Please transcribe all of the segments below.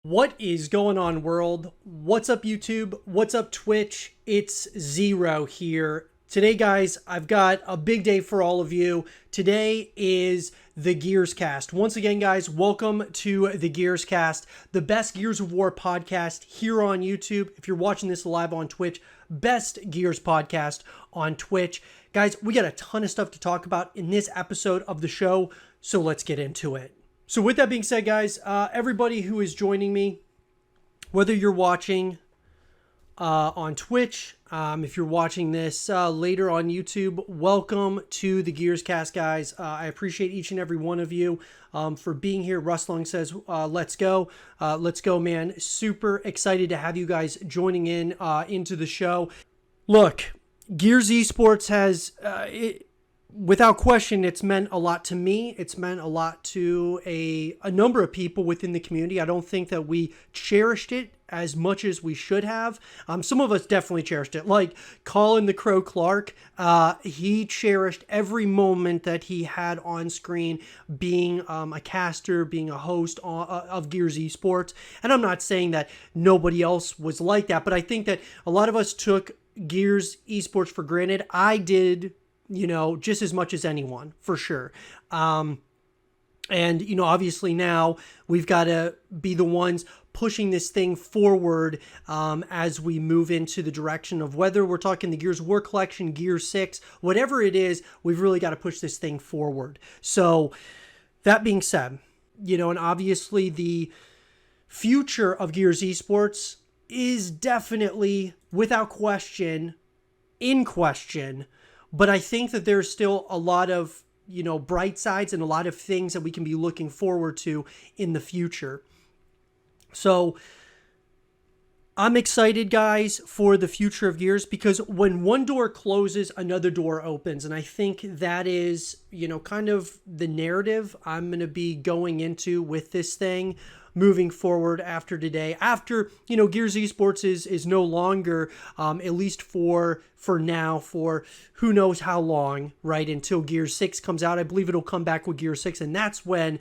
What is going on, world? What's up, YouTube? What's up, Twitch? It's Zero here. Today, guys, I've got a big day for all of you. Today is the Gears Cast. Once again, guys, welcome to the Gears Cast, the best Gears of War podcast here on YouTube. If you're watching this live on Twitch, best Gears podcast on Twitch. Guys, we got a ton of stuff to talk about in this episode of the show, so let's get into it. So with that being said, guys, everybody who is joining me, whether you're watching on Twitch, if you're watching this later on YouTube, welcome to the Gears Cast, guys. I appreciate each and every one of you for being here. Rustlung says, let's go. Let's go, man. Super excited to have you guys joining in into the show. Look, Gears Esports has... without question, it's meant a lot to me. It's meant a lot to a number of people within the community. I don't think that we cherished it as much as we should have. Some of us definitely cherished it. Like Colin the Crow Clark, he cherished every moment that he had on screen being a caster, being a host of Gears Esports. And I'm not saying that nobody else was like that, but I think that a lot of us took Gears Esports for granted. I did, you know, just as much as anyone, for sure. And, you know, obviously now we've got to be the ones pushing this thing forward as we move into the direction of whether we're talking the Gears of War collection, Gears 6, whatever it is, we've really got to push this thing forward. So that being said, you know, and obviously the future of Gears Esports is definitely, without question, in question. But I think that there's still a lot of, you know, bright sides and a lot of things that we can be looking forward to in the future. So I'm excited, guys, for the future of Gears, because when one door closes, another door opens. And I think that is, you know, kind of the narrative I'm going to be going into with this thing moving forward after today, after, you know, Gears Esports is no longer, at least for now, for who knows how long, right, until Gears 6 comes out. I believe it'll come back with Gears 6, and that's when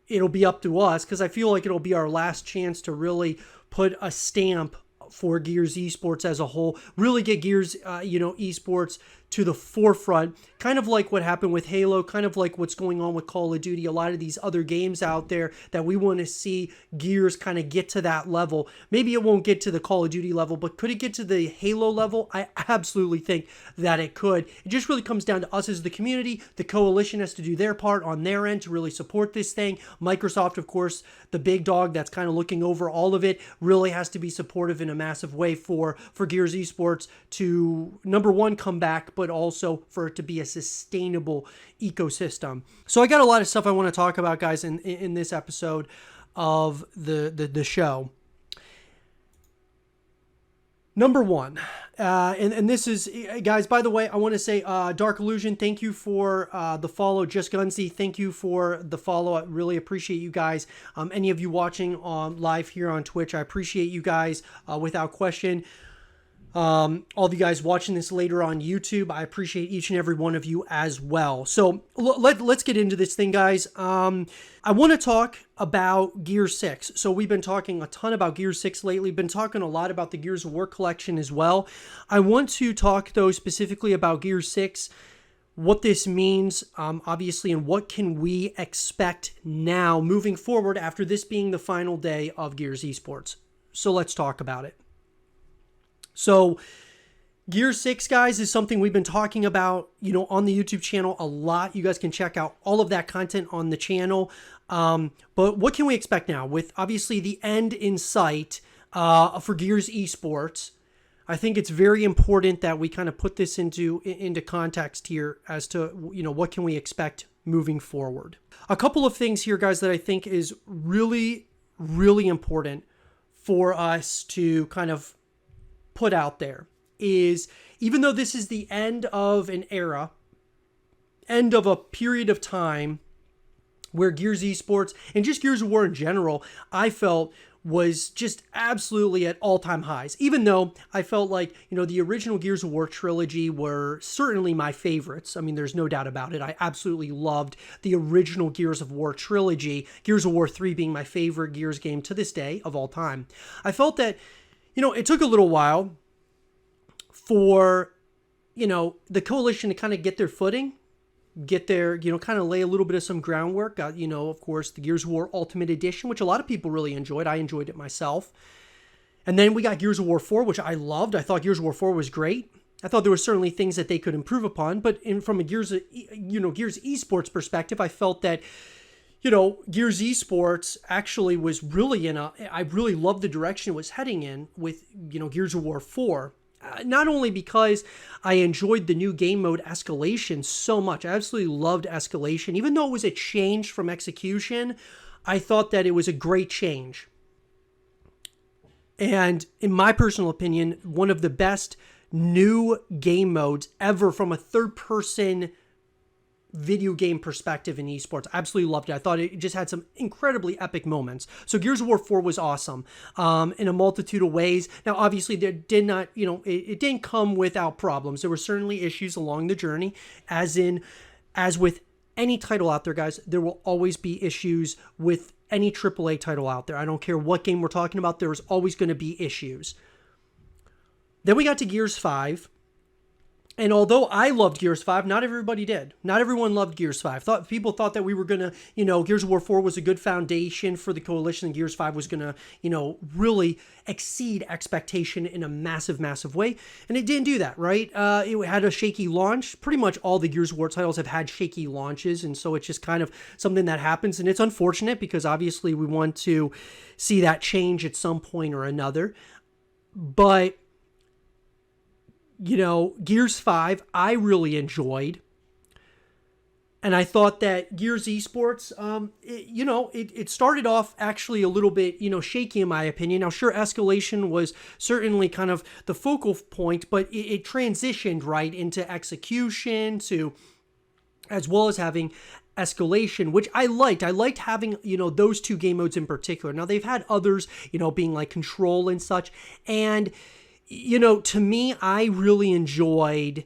it'll be up to us, because I feel like it'll be our last chance to really put a stamp for Gears Esports as a whole, really get Gears, Esports to the forefront, kind of like what happened with Halo, kind of like what's going on with Call of Duty, a lot of these other games out there that we want to see Gears kind of get to that level. Maybe it won't get to the Call of Duty level, but could it get to the Halo level? I absolutely think that it could. It just really comes down to us as the community. The coalition has to do their part on their end to really support this thing. Microsoft, of course, the big dog that's kind of looking over all of it, really has to be supportive in a massive way for Gears Esports to, number one, come back, but also for it to be a sustainable ecosystem. So I got a lot of stuff I want to talk about, guys, in this episode of the show. Number one, and this is, guys, by the way, I want to say, Dark Illusion, thank you for the follow. Just Gunsy, thank you for the follow. I really appreciate you guys. Any of you watching live here on Twitch, I appreciate you guys without question. All of you guys watching this later on YouTube, I appreciate each and every one of you as well. So let's get into this thing, guys. I want to talk about Gears 6. So we've been talking a ton about Gears 6 lately, been talking a lot about the Gears of War collection as well. I want to talk, though, specifically about Gears 6, what this means, obviously, and what can we expect now moving forward after this being the final day of Gears Esports. So let's talk about it. So Gears 6, guys, is something we've been talking about, you know, on the YouTube channel a lot. You guys can check out all of that content on the channel. But what can we expect now with obviously the end in sight for Gears Esports? I think it's very important that we kind of put this into context here as to, you know, what can we expect moving forward. A couple of things here, guys, that I think is really, really important for us to kind of put out there is, even though this is the end of an era, end of a period of time where Gears Esports and just Gears of War in general, I felt was just absolutely at all-time highs, even though I felt like, the original Gears of War trilogy were certainly my favorites. I mean, there's no doubt about it. I absolutely loved the original Gears of War trilogy, Gears of War 3 being my favorite Gears game to this day of all time. I felt that, it took a little while for, the Coalition to kind of get their footing, get there, kind of lay a little bit of some groundwork. Of course, the Gears of War Ultimate Edition, which a lot of people really enjoyed. I enjoyed it myself. And then we got Gears of War 4, which I loved. I thought Gears of War 4 was great. I thought there were certainly things that they could improve upon, but from a Gears Esports perspective, I felt that, Gears Esports actually was really I really loved the direction it was heading in with, Gears of War 4. Not only because I enjoyed the new game mode Escalation so much. I absolutely loved Escalation. Even though it was a change from Execution, I thought that it was a great change. And in my personal opinion, one of the best new game modes ever from a third-person video game perspective in esports. I absolutely loved it. I thought it just had some incredibly epic moments. So Gears of War 4 was awesome in a multitude of ways. Now, obviously, there did not, it didn't come without problems. There were certainly issues along the journey, as with any title out there, guys. There will always be issues with any AAA title out there. I don't care what game we're talking about. There's always going to be issues. Then we got to Gears 5. And although I loved Gears 5, not everybody did. Not everyone loved Gears 5. People thought that we were going to, Gears of War 4 was a good foundation for the Coalition, and Gears 5 was going to, really exceed expectation in a massive, massive way. And it didn't do that, right? It had a shaky launch. Pretty much all the Gears of War titles have had shaky launches, and so it's just kind of something that happens. And it's unfortunate because obviously we want to see that change at some point or another. But Gears 5, I really enjoyed. And I thought that Gears Esports, it started off actually a little bit, shaky in my opinion. Now, sure, Escalation was certainly kind of the focal point, but it transitioned right into Execution as well as having Escalation, which I liked. I liked having, those two game modes in particular. Now, they've had others, being like Control and such. And to me, I really enjoyed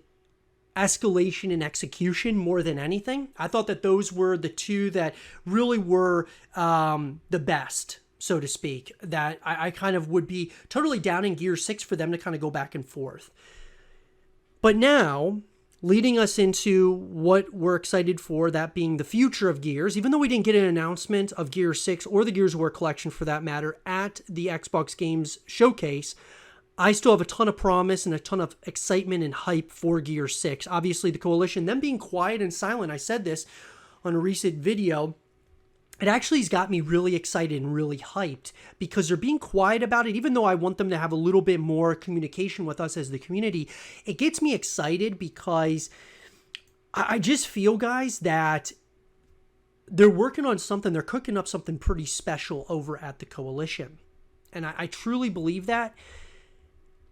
Escalation and Execution more than anything. I thought that those were the two that really were the best, so to speak, that I kind of would be totally down in Gear 6 for them to kind of go back and forth. But now, leading us into what we're excited for, that being the future of Gears, even though we didn't get an announcement of Gear 6 or the Gears of War collection for that matter at the Xbox Games Showcase, I still have a ton of promise and a ton of excitement and hype for Gear 6. Obviously, the Coalition, them being quiet and silent, I said this on a recent video, it actually has got me really excited and really hyped because they're being quiet about it. Even though I want them to have a little bit more communication with us as the community, it gets me excited because I just feel, guys, that they're working on something. They're cooking up something pretty special over at the Coalition. And I truly believe that.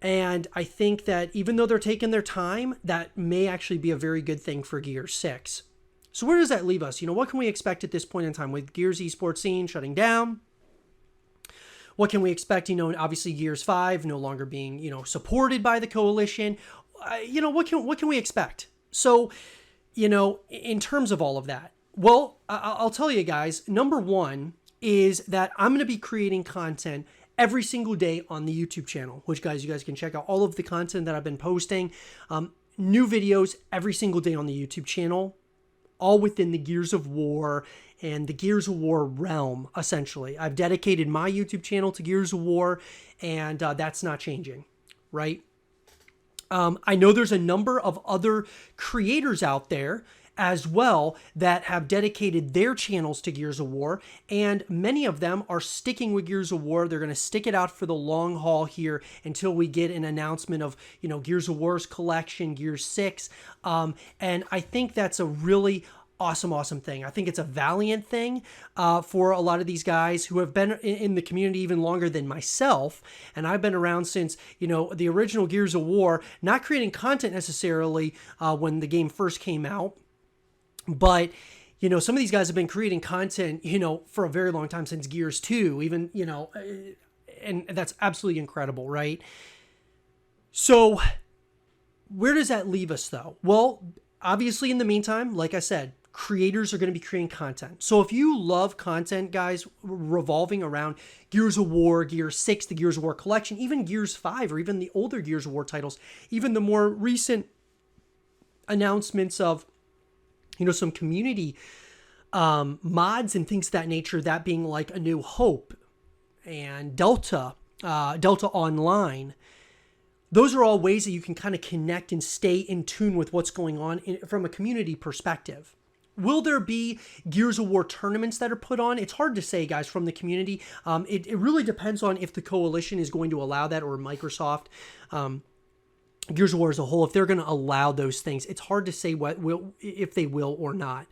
And I think that even though they're taking their time, that may actually be a very good thing for Gear 6. So where does that leave us? What can we expect at this point in time with Gears esports scene shutting down? What can we expect? Obviously Gears 5 no longer being, supported by the Coalition. What can we expect? So, in terms of all of that, well, I'll tell you guys, number one is that I'm going to be creating content every single day on the YouTube channel, which, guys, you guys can check out all of the content that I've been posting. New videos every single day on the YouTube channel, all within the Gears of War and the Gears of War realm, essentially. I've dedicated my YouTube channel to Gears of War, and that's not changing, right? I know there's a number of other creators out there as well that have dedicated their channels to Gears of War, and many of them are sticking with Gears of War. They're going to stick it out for the long haul here until we get an announcement of, Gears of War's collection, Gears 6, and I think that's a really awesome thing. I think it's a valiant thing for a lot of these guys who have been in the community even longer than myself, and I've been around since, the original Gears of War, not creating content necessarily when the game first came out, but some of these guys have been creating content, for a very long time, since Gears 2, even, and that's absolutely incredible, right? So where does that leave us, though? Well, obviously, in the meantime, like I said, creators are going to be creating content. So if you love content, guys, revolving around Gears of War, Gears 6, the Gears of War collection, even Gears 5, or even the older Gears of War titles, even the more recent announcements of, some community mods and things of that nature, that being like A New Hope and Delta Online. Those are all ways that you can kind of connect and stay in tune with what's going on from a community perspective. Will there be Gears of War tournaments that are put on? It's hard to say, guys, from the community. It really depends on if the coalition is going to allow that, or Microsoft, Gears of War as a whole, if they're going to allow those things. It's hard to say if they will or not.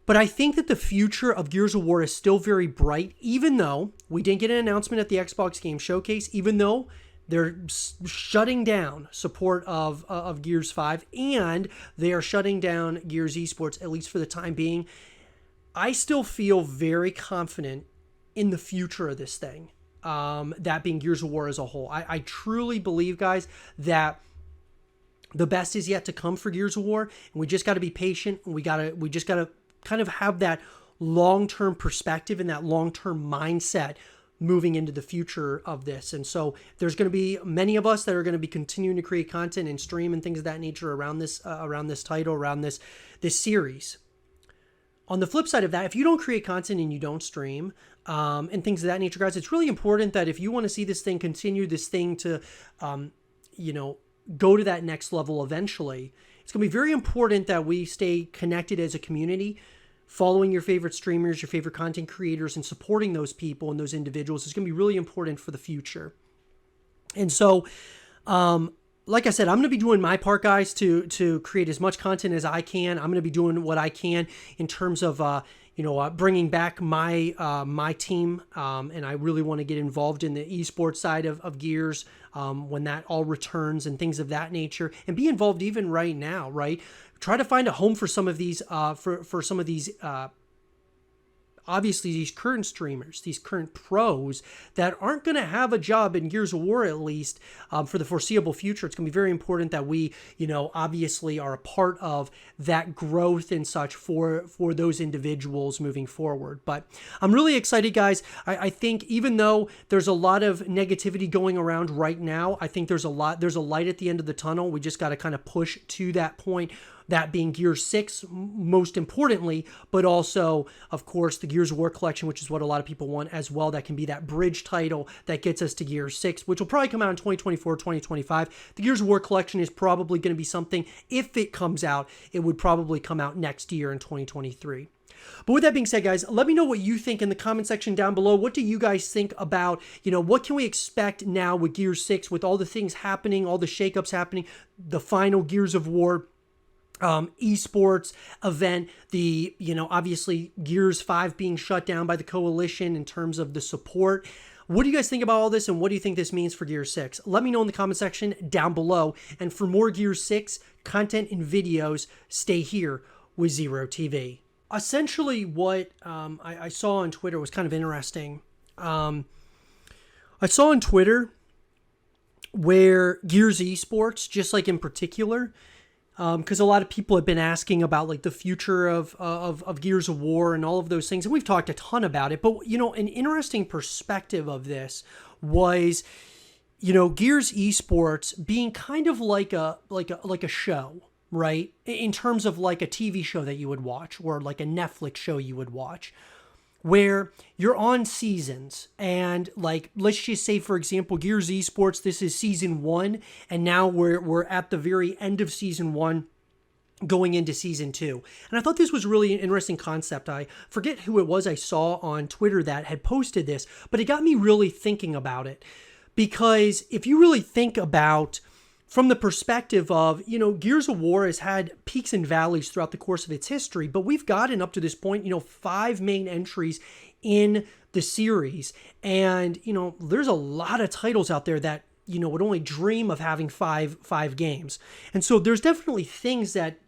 But I think that the future of Gears of War is still very bright, even though we didn't get an announcement at the Xbox Game Showcase, even though they're shutting down support of Gears 5, and they are shutting down Gears Esports, at least for the time being. I still feel very confident in the future of this thing, that being Gears of War as a whole. I truly believe, guys, that the best is yet to come for Gears of War, and we just got to be patient, and we just got to kind of have that long-term perspective and that long-term mindset moving into the future of this. And so there's going to be many of us that are going to be continuing to create content and stream and things of that nature around this title, around this series. On the flip side of that, if you don't create content and you don't stream and things of that nature, guys, it's really important that if you want to see this thing continue, this thing to, go to that next level eventually, it's going to be very important that we stay connected as a community, following your favorite streamers, your favorite content creators, and supporting those people and those individuals is going to be really important for the future. And so, like I said, I'm going to be doing my part, guys, to create as much content as I can. I'm going to be doing what I can in terms of, bringing back my team. And I really want to get involved in the esports side of Gears when that all returns and things of that nature, and be involved even right now, right? Try to find a home for some of these, for some of these, obviously these current streamers, these current pros that aren't going to have a job in Gears of War, at least for the foreseeable future. It's going to be very important that we, obviously are a part of that growth and such for those individuals moving forward. But I'm really excited, guys. I think even though there's a lot of negativity going around right now, I think there's a light at the end of the tunnel. We just got to kind of push to that point. That being Gears 6, most importantly, but also, of course, the Gears of War collection, which is what a lot of people want as well. That can be that bridge title that gets us to Gears 6, which will probably come out in 2024, 2025. The Gears of War collection is probably going to be something, if it comes out, it would probably come out next year in 2023. But with that being said, guys, let me know what you think in the comment section down below. What do you guys think about, what can we expect now with Gears 6, with all the things happening, all the shakeups happening, the final Gears of War esports event, the, obviously Gears 5 being shut down by the coalition in terms of the support. What do you guys think about all this, and what do you think this means for Gears 6? Let me know in the comment section down below. And for more Gears 6 content and videos, stay here with Zero TV. Essentially, what I saw on Twitter was kind of interesting. I saw on Twitter where Gears Esports, just like in particular, because a lot of people have been asking about like the future of Gears of War and all of those things, and we've talked a ton about it. But an interesting perspective of this was, Gears Esports being kind of like a show, right? In terms of like a TV show that you would watch, or like a Netflix show you would watch, where you're on seasons, and like, let's just say, for example, Gears Esports, this is season 1, and now we're at the very end of season 1 going into season 2. And I thought this was really an interesting concept. I forget who it was I saw on Twitter that had posted this, but it got me really thinking about it, because if you really think about, from the perspective of, Gears of War has had peaks and valleys throughout the course of its history, but we've gotten up to this point, 5 main entries in the series. And, there's a lot of titles out there that, would only dream of having five games. And so there's definitely things that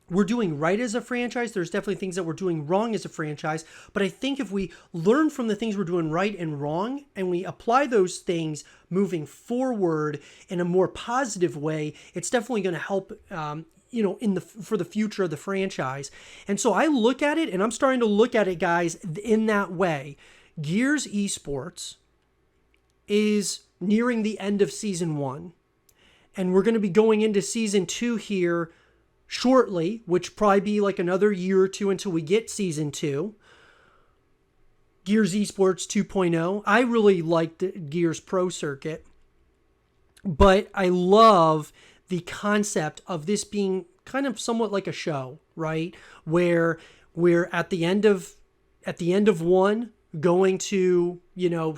we're doing right as a franchise. There's definitely things that we're doing wrong as a franchise. But I think if we learn from the things we're doing right and wrong, and we apply those things moving forward in a more positive way, it's definitely going to help, for the future of the franchise. And so I look at it, and I'm starting to look at it, guys, in that way. Gears Esports is nearing the end of season 1. And we're going to be going into season 2 here shortly, which probably be like another year or two until we get season 2. Gears Esports 2.0. I really liked the Gears Pro Circuit, but I love the concept of this being kind of somewhat like a show, right? Where we're at the end of 1 going to,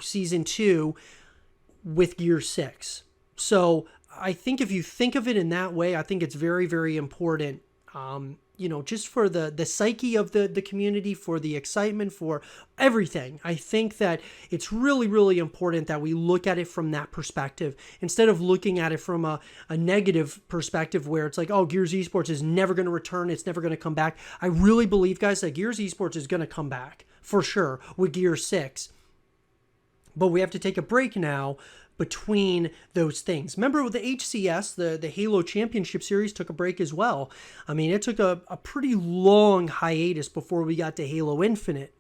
season 2 with Gear 6. So I think if you think of it in that way, I think it's very, very important, just for the psyche of the community, for the excitement, for everything. I think that it's really, really important that we look at it from that perspective instead of looking at it from a negative perspective where it's like, oh, Gears Esports is never going to return. It's never going to come back. I really believe, guys, that Gears Esports is going to come back for sure with Gear 6. But we have to take a break now between those things. Remember with the HCS, the Halo Championship Series took a break as well. I mean, it took a pretty long hiatus before we got to Halo Infinite.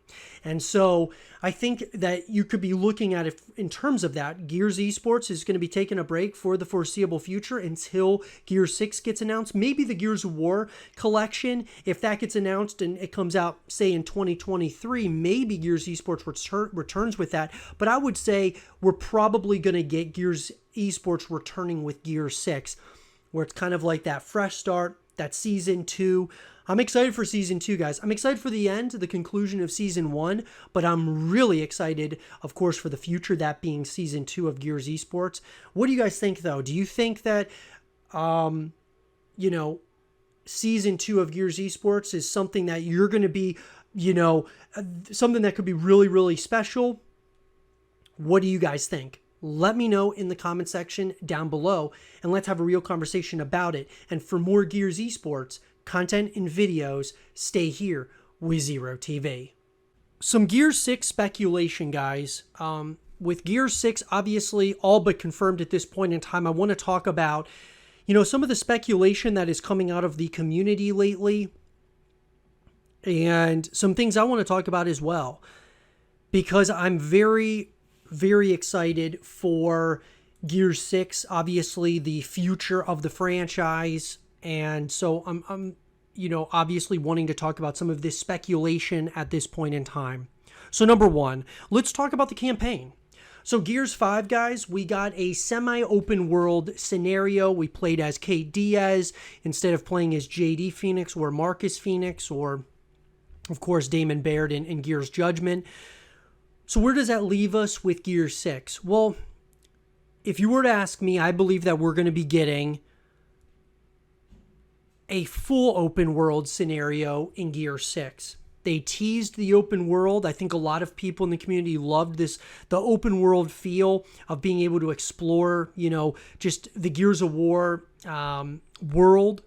And so I think that you could be looking at it in terms of that. Gears Esports is going to be taking a break for the foreseeable future until Gear 6 gets announced. Maybe the Gears of War collection, if that gets announced and it comes out, say, in 2023, maybe Gears Esports returns with that. But I would say we're probably going to get Gears Esports returning with Gear 6, where it's kind of like that fresh start, that season 2. I'm excited for season 2, guys. I'm excited for the end, the conclusion of season 1, but I'm really excited, of course, for the future, that being season 2 of Gears Esports. What do you guys think, though? Do you think that, season 2 of Gears Esports is something that you're going to be, something that could be really, really special? What do you guys think? Let me know in the comment section down below, and let's have a real conversation about it. And for more Gears Esports content and videos, stay here with Zero TV. Some Gears 6 speculation, guys. With Gears 6, obviously, all but confirmed at this point in time, I want to talk about, some of the speculation that is coming out of the community lately, and some things I want to talk about as well, because I'm very, very excited for Gears 6, obviously the future of the franchise. And so I'm obviously wanting to talk about some of this speculation at this point in time. So number 1, let's talk about the campaign. So Gears 5, guys, we got a semi-open world scenario. We played as Kate Diaz instead of playing as JD Phoenix or Marcus Phoenix or, of course, Damon Baird in Gears Judgment. So where does that leave us with Gears 6? Well, if you were to ask me, I believe that we're going to be getting a full open world scenario in Gear 6. They teased the open world. I think a lot of people in the community loved the open world feel of being able to explore, just the Gears of War world.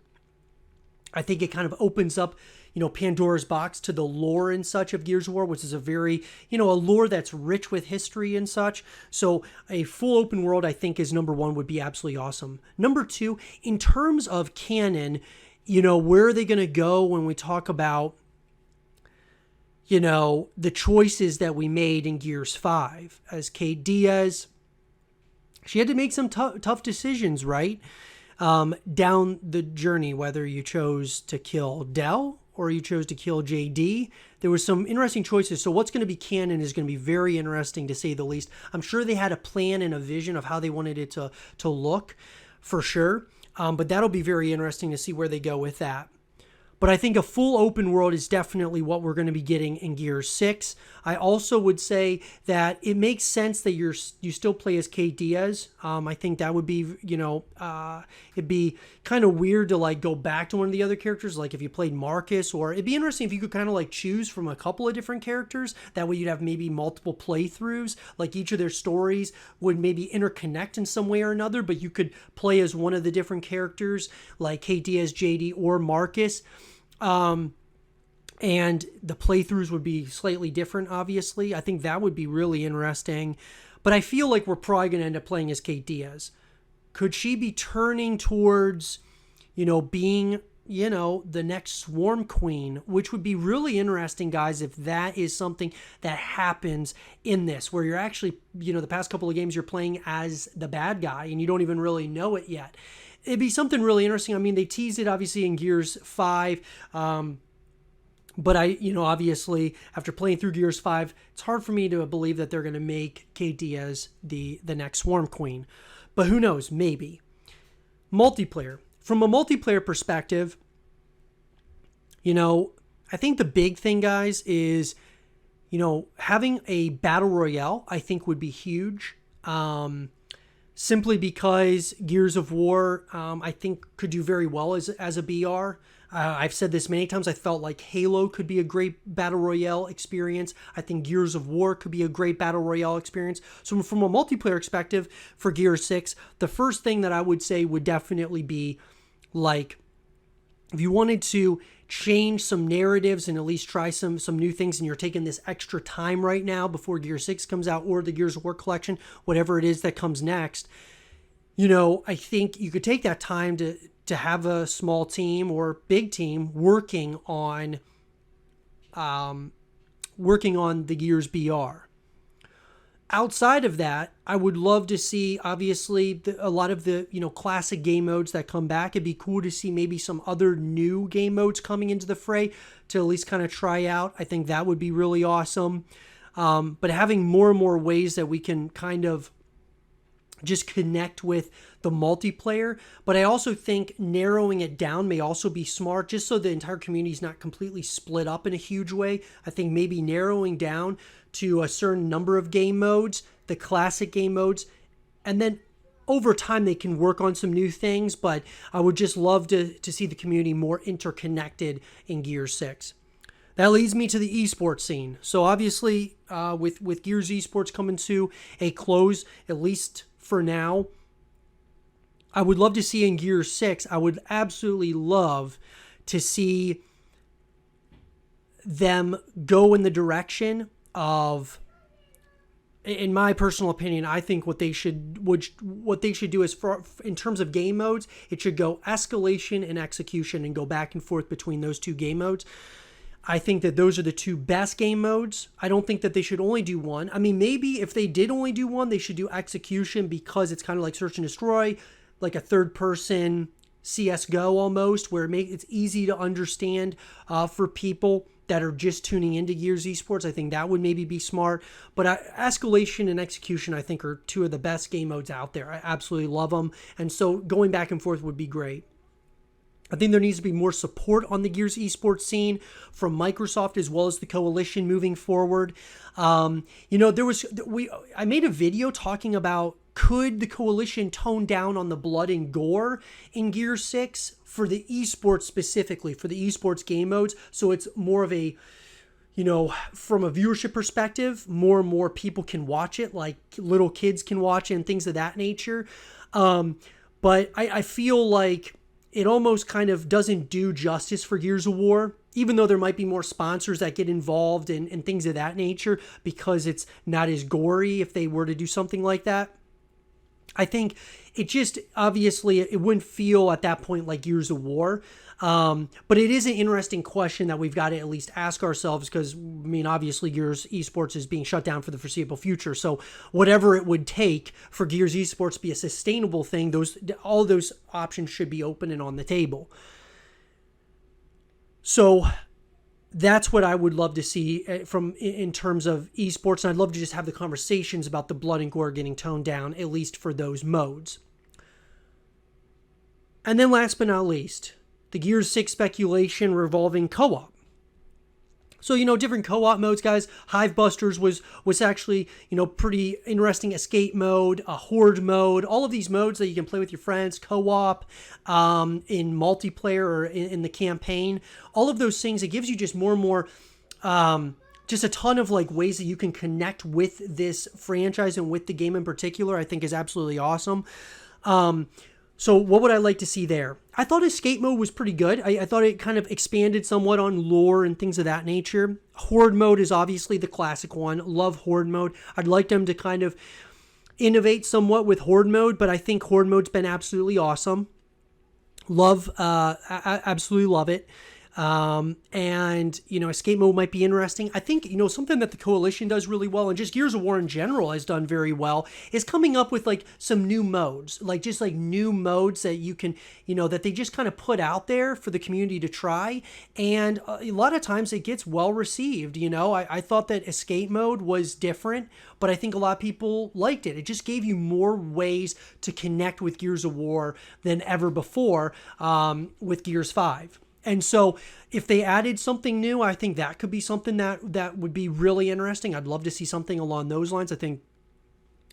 I think it kind of opens up, Pandora's box to the lore and such of Gears of War, which is a very, a lore that's rich with history and such. So a full open world, I think, is number 1, would be absolutely awesome. Number 2, in terms of canon, where are they going to go when we talk about, the choices that we made in Gears 5? As Kate Diaz, she had to make some tough decisions, right? Down the journey, whether you chose to kill Del or you chose to kill JD. There were some interesting choices. So what's going to be canon is going to be very interesting, to say the least. I'm sure they had a plan and a vision of how they wanted it to look, for sure. But that'll be very interesting to see where they go with that. But I think a full open world is definitely what we're going to be getting in Gears 6. I also would say that it makes sense that you still play as Kate Diaz. I think that would be, it'd be kind of weird to go back to one of the other characters, like if you played Marcus, or it'd be interesting if you could kind of choose from a couple of different characters. That way you'd have maybe multiple playthroughs, like each of their stories would maybe interconnect in some way or another, but you could play as one of the different characters, like Kate Diaz, JD, or Marcus. And the playthroughs would be slightly different, obviously. I think that would be really interesting. But I feel like we're probably going to end up playing as Kate Diaz. Could she be turning towards, being, the next Swarm Queen, which would be really interesting, guys, if that is something that happens in this, where you're actually, the past couple of games you're playing as the bad guy and you don't even really know it yet. It'd be something really interesting. I mean, they teased it, obviously, in Gears 5, but obviously, after playing through Gears 5, it's hard for me to believe that they're going to make Kate Diaz the next Swarm Queen. But who knows? Maybe. Multiplayer. From a multiplayer perspective, I think the big thing, guys, is, having a battle royale, I think would be huge. Simply because Gears of War, I think, could do very well as a BR. I've said this many times. I felt like Halo could be a great battle royale experience. I think Gears of War could be a great battle royale experience. So from a multiplayer perspective for Gears 6, the first thing that I would say would definitely be, like, if you wanted to change some narratives and at least try some new things, and you're taking this extra time right now before Gears 6 comes out, or the Gears of War collection, whatever it is that comes next, I think you could take that time to have a small team or big team working on the Gears BR. Outside of that, I would love to see, obviously, a lot of the classic game modes that come back. It'd be cool to see maybe some other new game modes coming into the fray to at least kind of try out. I think that would be really awesome. But having more and more ways that we can kind of just connect with the multiplayer. But I also think narrowing it down may also be smart, just so the entire community is not completely split up in a huge way. I think maybe narrowing down to a certain number of game modes, the classic game modes, and then over time they can work on some new things. But I would just love to see the community more interconnected in Gears 6. That leads me to the esports scene. So obviously, with Gears Esports coming to a close, at least for now, I would love to see in Gears 6, I would absolutely love to see them go in the direction of, in my personal opinion, I think what they should do is, in terms of game modes, it should go escalation and execution and go back and forth between those two game modes. I think that those are the two best game modes. I don't think that they should only do one. I mean, maybe if they did only do one, they should do execution, because it's kind of like search and destroy, like a third-person CSGO almost, where it's easy to understand for people that are just tuning into Gears Esports. I think that would maybe be smart. But escalation and execution, I think, are two of the best game modes out there. I absolutely love them. And so going back and forth would be great. I think there needs to be more support on the Gears Esports scene from Microsoft as well as the Coalition moving forward. I made a video talking about, could the Coalition tone down on the blood and gore in Gears 6 for the esports, specifically for the esports game modes, so it's more of a, from a viewership perspective, more and more people can watch it, like little kids can watch it and things of that nature. But I feel like it almost kind of doesn't do justice for Gears of War, even though there might be more sponsors that get involved and things of that nature, because it's not as gory if they were to do something like that. I think it just, obviously, it wouldn't feel at that point like Gears of War. But it is an interesting question that we've got to at least ask ourselves, because, I mean, obviously Gears Esports is being shut down for the foreseeable future. So whatever it would take for Gears Esports to be a sustainable thing, all those options should be open and on the table. So that's what I would love to see in terms of esports. And I'd love to just have the conversations about the blood and gore getting toned down, at least for those modes. And then last but not least, the Gears 6 speculation revolving co-op. So, different co-op modes, guys. Hivebusters was actually, pretty interesting. Escape mode, a horde mode, all of these modes that you can play with your friends, co-op, in multiplayer or in the campaign. All of those things, it gives you just more and more, just a ton of ways that you can connect with this franchise and with the game in particular, I think is absolutely awesome. So what would I like to see there? I thought escape mode was pretty good. I thought it kind of expanded somewhat on lore and things of that nature. Horde mode is obviously the classic one. Love Horde mode. I'd like them to kind of innovate somewhat with Horde mode, but I think Horde mode's been absolutely awesome. Absolutely love it. And, escape mode might be interesting. I think, something that the Coalition does really well, and just Gears of War in general has done very well, is coming up with like some new modes, like just like new modes that you can, that they just kind of put out there for the community to try. And a lot of times it gets well received. I thought that escape mode was different, but I think a lot of people liked it. It just gave you more ways to connect with Gears of War than ever before, with Gears 5. And so if they added something new, I think that could be something that would be really interesting. I'd love to see something along those lines. I think,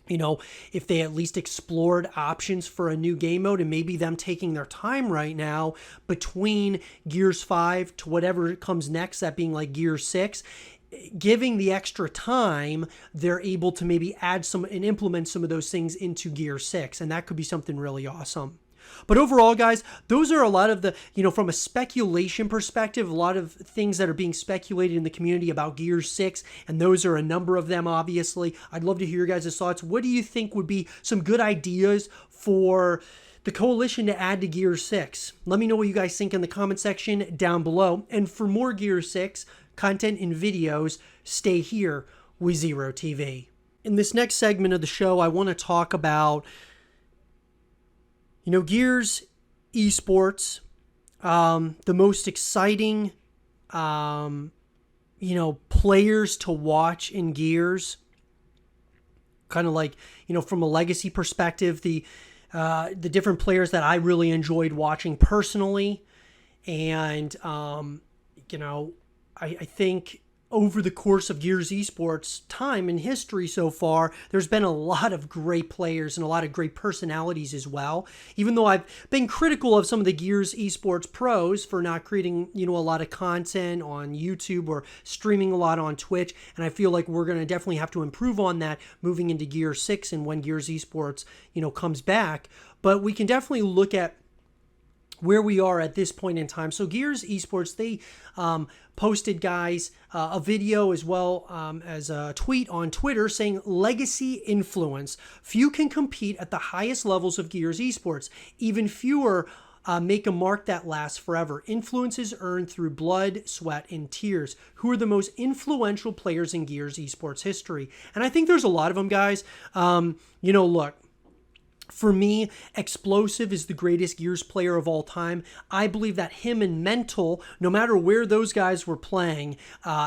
if they at least explored options for a new game mode, and maybe them taking their time right now between Gears 5 to whatever comes next, that being like Gears 6, giving the extra time, they're able to maybe add some and implement some of those things into Gear 6. And that could be something really awesome. But overall, guys, those are a lot of the, from a speculation perspective, a lot of things that are being speculated in the community about Gears 6, and those are a number of them, obviously. I'd love to hear your guys' thoughts. What do you think would be some good ideas for the Coalition to add to Gears 6? Let me know what you guys think in the comment section down below. And for more Gears 6 content and videos, stay here with Zero TV. In this next segment of the show, I want to talk about Gears Esports, the most exciting, players to watch in Gears. Kind of like, from a legacy perspective, the different players that I really enjoyed watching personally. And, I think over the course of Gears Esports time and history so far, there's been a lot of great players and a lot of great personalities as well. Even though I've been critical of some of the Gears Esports pros for not creating, a lot of content on YouTube or streaming a lot on Twitch. And I feel like we're going to definitely have to improve on that moving into Gears 6 and when Gears Esports, comes back. But we can definitely look at where we are at this point in time. So Gears Esports, they posted, guys, a video as well as a tweet on Twitter saying, legacy influence. Few can compete at the highest levels of Gears Esports. Even fewer make a mark that lasts forever. Influence is earned through blood, sweat, and tears. Who are the most influential players in Gears Esports history? And I think there's a lot of them, guys. Look, for me, Explosive is the greatest Gears player of all time. I believe that him and Mental, no matter where those guys were playing,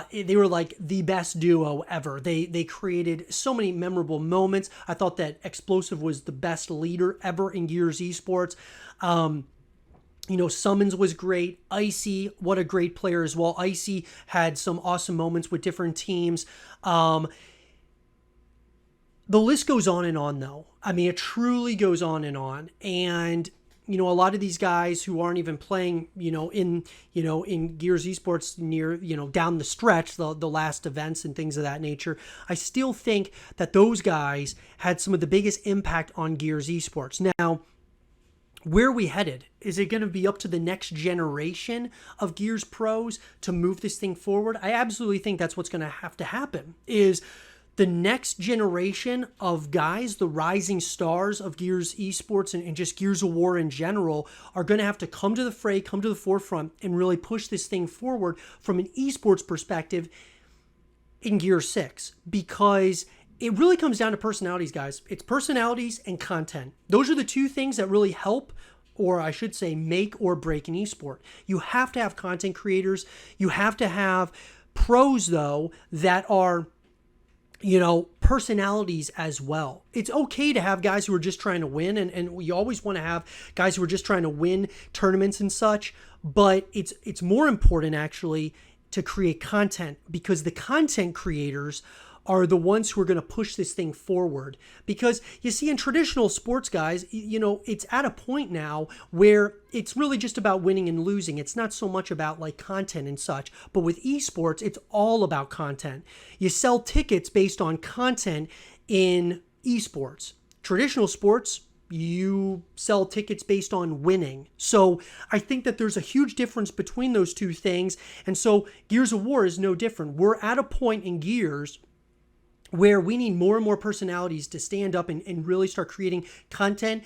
they were like the best duo ever. They created so many memorable moments. I thought that Explosive was the best leader ever in Gears Esports. Summons was great. Icy, what a great player as well. Icy had some awesome moments with different teams. The list goes on and on, though. I mean, it truly goes on and on. And, a lot of these guys who aren't even playing, in Gears Esports near, down the stretch, the last events and things of that nature, I still think that those guys had some of the biggest impact on Gears Esports. Now, where are we headed? Is it going to be up to the next generation of Gears pros to move this thing forward? I absolutely think that's what's going to have to happen, is the next generation of guys, the rising stars of Gears Esports and just Gears of War in general, are going to have to come to the fray, come to the forefront, and really push this thing forward from an esports perspective in Gears 6. Because it really comes down to personalities, guys. It's personalities and content. Those are the two things that really help, or I should say make or break an esport. You have to have content creators. You have to have pros, though, that are personalities as well. It's okay to have guys who are just trying to win, and we always want to have guys who are just trying to win tournaments and such, but it's more important actually to create content, because the content creators are the ones who are going to push this thing forward. Because you see, in traditional sports, guys, it's at a point now where it's really just about winning and losing. It's not so much about like content and such. But with esports, it's all about content. You sell tickets based on content in esports. Traditional sports, you sell tickets based on winning. So I think that there's a huge difference between those two things. And so Gears of War is no different. We're at a point in Gears where we need more and more personalities to stand up and really start creating content,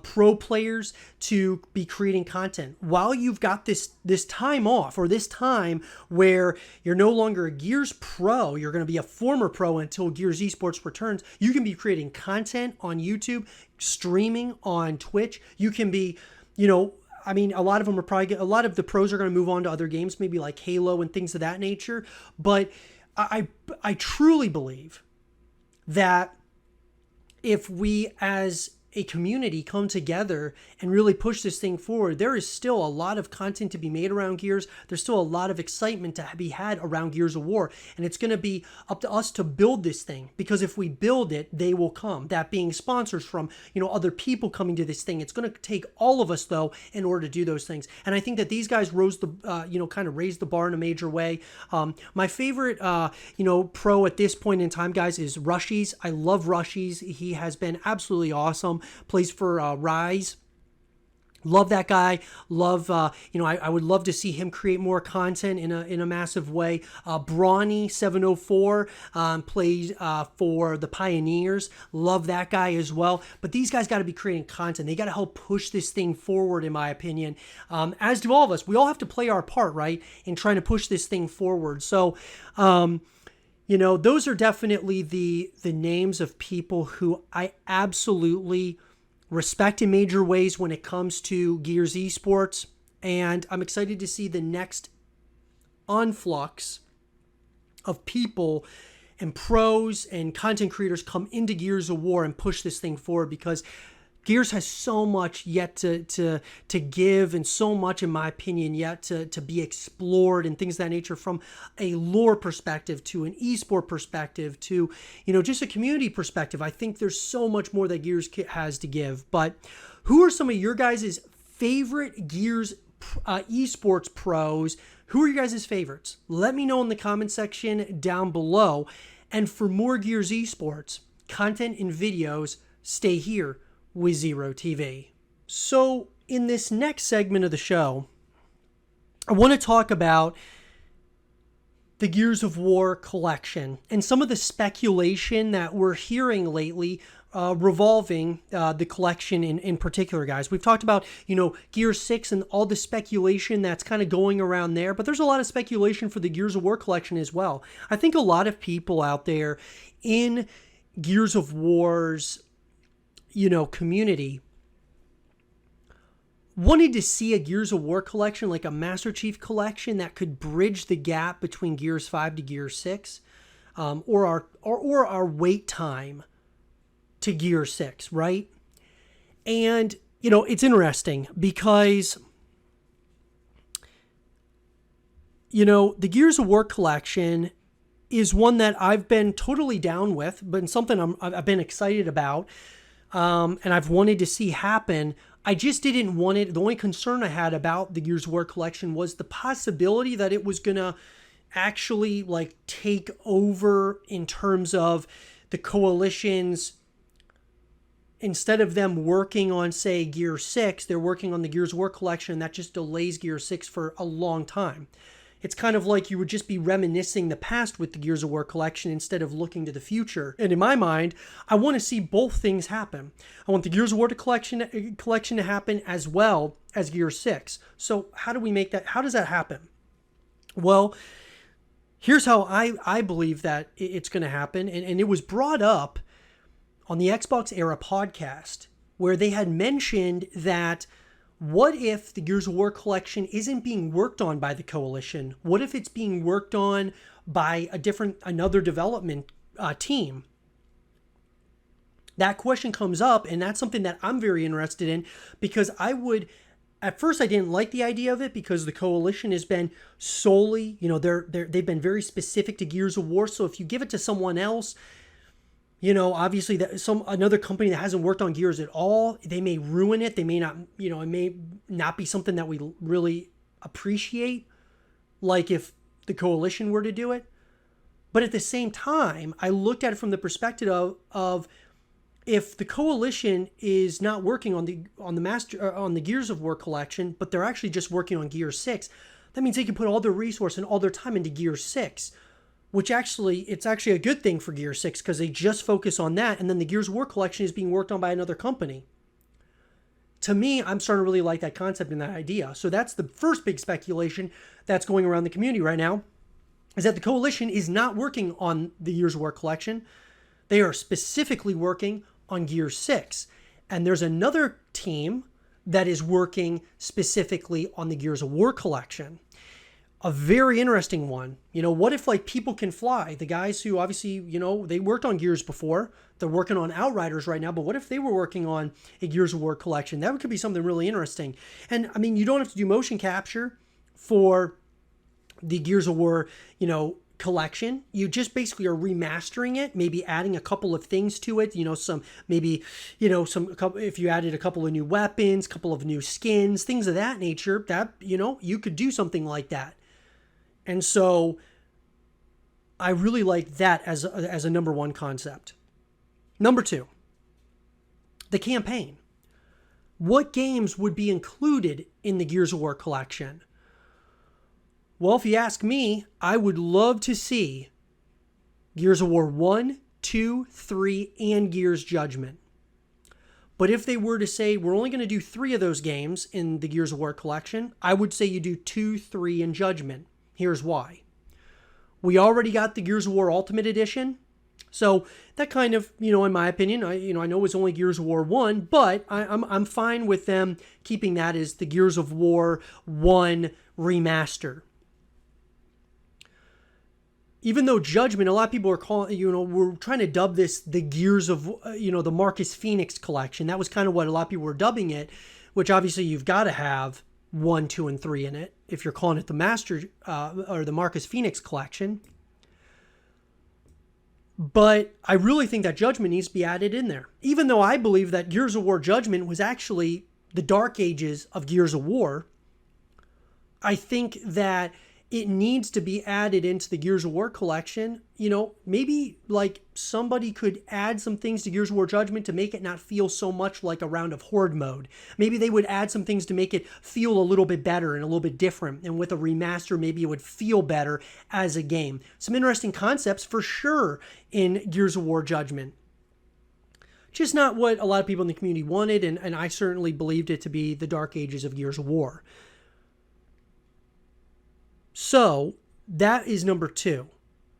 pro players to be creating content. While you've got this time off, or this time where you're no longer a Gears pro, you're going to be a former pro until Gears Esports returns, you can be creating content on YouTube, streaming on Twitch. You can be, I mean, a lot of them are probably, a lot of the pros are going to move on to other games, maybe like Halo and things of that nature. But I truly believe that if we as a community come together and really push this thing forward, there is still a lot of content to be made around Gears. There's still a lot of excitement to be had around Gears of War. And it's going to be up to us to build this thing, because if we build it, they will come. That being sponsors from, other people coming to this thing. It's going to take all of us, though, in order to do those things. And I think that these guys rose the, kind of raised the bar in a major way. My favorite, pro at this point in time, guys, is Rushies. I love Rushies. He has been absolutely awesome. Plays for Rise. Love that guy. Love, I would love to see him create more content in a massive way. Brawny 704 plays for the Pioneers. Love that guy as well. But these guys got to be creating content. They got to help push this thing forward, in my opinion. As do all of us. We all have to play our part, right, in trying to push this thing forward. So, those are definitely the names of people who I absolutely respect in major ways when it comes to Gears Esports. And I'm excited to see the next influx of people and pros and content creators come into Gears of War and push this thing forward, because Gears has so much yet to give, and so much, in my opinion, yet to be explored, and things of that nature, from a lore perspective to an esport perspective to, just a community perspective. I think there's so much more that Gears has to give. But who are some of your guys' favorite Gears esports pros? Who are your guys' favorites? Let me know in the comment section down below. And for more Gears Esports content and videos, stay here with Zero TV. So in this next segment of the show, I want to talk about the Gears of War collection and some of the speculation that we're hearing lately revolving the collection in particular, guys. We've talked about, Gears 6 and all the speculation that's kind of going around there, but there's a lot of speculation for the Gears of War collection as well. I think a lot of people out there in Gears of War's community wanted to see a Gears of War collection, like a Master Chief collection, that could bridge the gap between Gears 5 to Gears 6, or our wait time to Gears 6, right? And, it's interesting because, the Gears of War collection is one that I've been totally down with, but something I've been excited about. And I've wanted to see happen. I just didn't want it. The only concern I had about the Gears of War collection was the possibility that it was going to actually take over in terms of the coalitions. Instead of them working on, say, Gear 6, they're working on the Gears of War collection, and that just delays Gear 6 for a long time. It's kind of like you would just be reminiscing the past with the Gears of War collection instead of looking to the future. And in my mind, I want to see both things happen. I want the Gears of War collection to happen as well as Gear 6. So how do we make that? How does that happen? Well, here's how I believe that it's going to happen. And it was brought up on the Xbox Era podcast, where they had mentioned that, what if the Gears of War collection isn't being worked on by the Coalition? What if it's being worked on by another development team? That question comes up, and that's something that I'm very interested in, because at first I didn't like the idea of it, because the Coalition has been solely, they've been very specific to Gears of War. So if you give it to someone else, obviously another company that hasn't worked on Gears at all, they may ruin it. They may not, it may not be something that we really appreciate, like if the Coalition were to do it. But at the same time, I looked at it from the perspective of if the coalition is not working on the Gears of War collection, but they're actually just working on Gear 6, that means they can put all their resource and all their time into Gear 6, which it's actually a good thing for Gear 6 because they just focus on that, and then the Gears of War collection is being worked on by another company. To me, I'm starting to really like that concept and that idea. So that's the first big speculation that's going around the community right now, is that the coalition is not working on the Gears of War collection. They are specifically working on Gear 6. And there's another team that is working specifically on the Gears of War collection. A very interesting one. What if People Can Fly, the guys who obviously, they worked on Gears before. They're working on Outriders right now, but what if they were working on a Gears of War collection? That could be something really interesting. And you don't have to do motion capture for the Gears of War, collection. You just basically are remastering it, maybe adding a couple of things to it, if you added a couple of new weapons, couple of new skins, things of that nature, that, you could do something like that. And so I really like that as a number one concept. Number two, the campaign. What games would be included in the Gears of War collection? Well, if you ask me, I would love to see Gears of War 1, 2, 3, and Gears Judgment. But if they were to say, we're only going to do 3 of those games in the Gears of War collection, I would say you do 2, 3, and Judgment. Here's why. We already got the Gears of War Ultimate Edition. So that kind of, in my opinion, I know it was only Gears of War 1, but I'm fine with them keeping that as the Gears of War 1 remaster. Even though Judgment, a lot of people are calling, we're trying to dub this the Gears of, the Marcus Phoenix collection. That was kind of what a lot of people were dubbing it, which obviously you've got to have 1, 2, and 3 in it if you're calling it the Master or the Marcus Phoenix collection. But I really think that Judgment needs to be added in there. Even though I believe that Gears of War Judgment was actually the dark ages of Gears of War, I think that it needs to be added into the Gears of War collection. Maybe somebody could add some things to Gears of War Judgment to make it not feel so much like a round of Horde mode. Maybe they would add some things to make it feel a little bit better and a little bit different. And with a remaster, maybe it would feel better as a game. Some interesting concepts for sure in Gears of War Judgment. Just not what a lot of people in the community wanted, and I certainly believed it to be the dark ages of Gears of War. So that is number 2.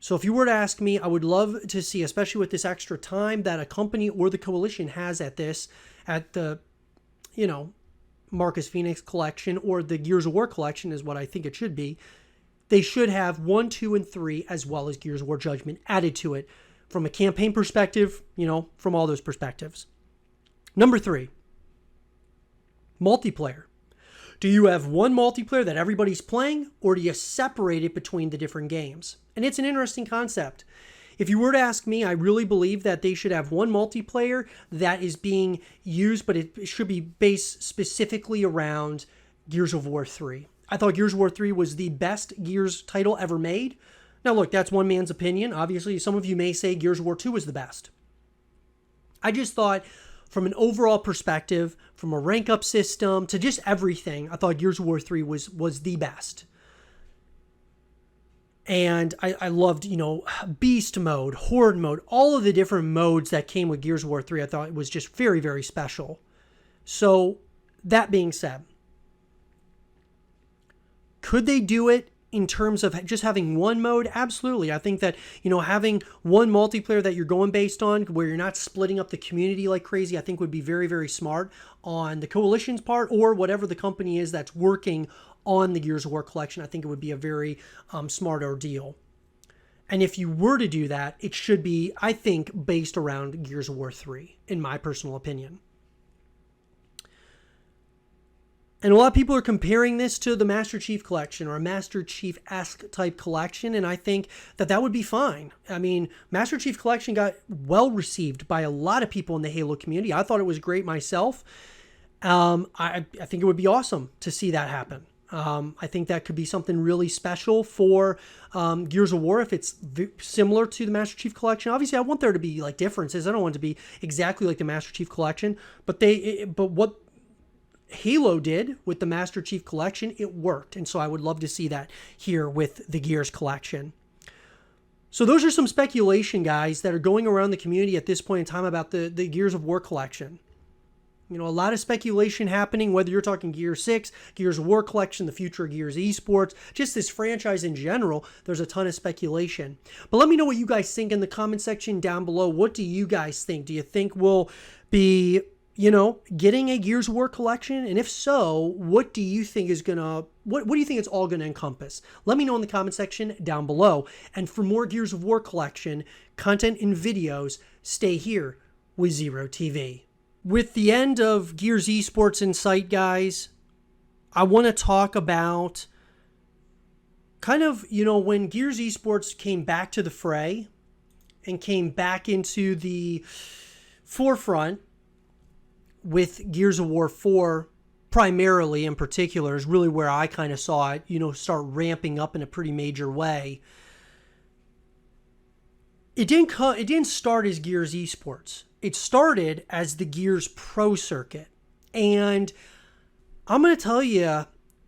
So if you were to ask me, I would love to see, especially with this extra time that a company or the coalition has at the, Marcus Phoenix collection or the Gears of War collection is what I think it should be. They should have 1, 2, and 3 as well as Gears of War Judgment added to it from a campaign perspective, from all those perspectives. Number 3, multiplayer. Do you have one multiplayer that everybody's playing, or do you separate it between the different games? And it's an interesting concept. If you were to ask me, I really believe that they should have one multiplayer that is being used, but it should be based specifically around Gears of War 3. I thought Gears of War 3 was the best Gears title ever made. Now look, that's one man's opinion. Obviously, some of you may say Gears of War 2 was the best. I just thought, from an overall perspective, from a rank up system to just everything, I thought Gears of War 3 was the best. And I loved, Beast mode, Horde mode, all of the different modes that came with Gears of War 3. I thought it was just very, very special. So that being said, could they do it in terms of just having one mode? Absolutely. I think that, having one multiplayer that you're going based on where you're not splitting up the community like crazy, I think would be very, very smart on the coalition's part or whatever the company is that's working on the Gears of War collection. I think it would be a very smart ordeal. And if you were to do that, it should be, I think, based around Gears of War 3, in my personal opinion. And a lot of people are comparing this to the Master Chief collection or a Master Chief-esque type collection, and I think that would be fine. I mean, Master Chief collection got well received by a lot of people in the Halo community. I thought it was great myself. I think it would be awesome to see that happen. I think that could be something really special for Gears of War if it's similar to the Master Chief Collection. Obviously, I want there to be like differences. I don't want it to be exactly like the Master Chief Collection, but what Halo did with the Master Chief Collection, it worked. And so I would love to see that here with the Gears Collection. So those are some speculation, guys, that are going around the community at this point in time about the Gears of War collection. You know, a lot of speculation happening, whether you're talking Gears 6, Gears of War collection, the future of Gears Esports, just this franchise in general, there's a ton of speculation. But let me know what you guys think in the comment section down below. What do you guys think? Do you think we'll be, you know, getting a Gears of War collection? And if so, what do you think is gonna, what do you think it's all gonna encompass? Let me know in the comment section down below. And for more Gears of War collection content and videos, stay here with Zero TV. With the end of Gears Esports in sight, guys, I want to talk about kind of, you know, when Gears Esports came back to the fray and came back into the forefront with Gears of War 4 primarily in particular is really where I kind of saw it, you know, start ramping up in a pretty major way. It didn't start as Gears Esports. It started as the Gears Pro Circuit. And I'm going to tell you,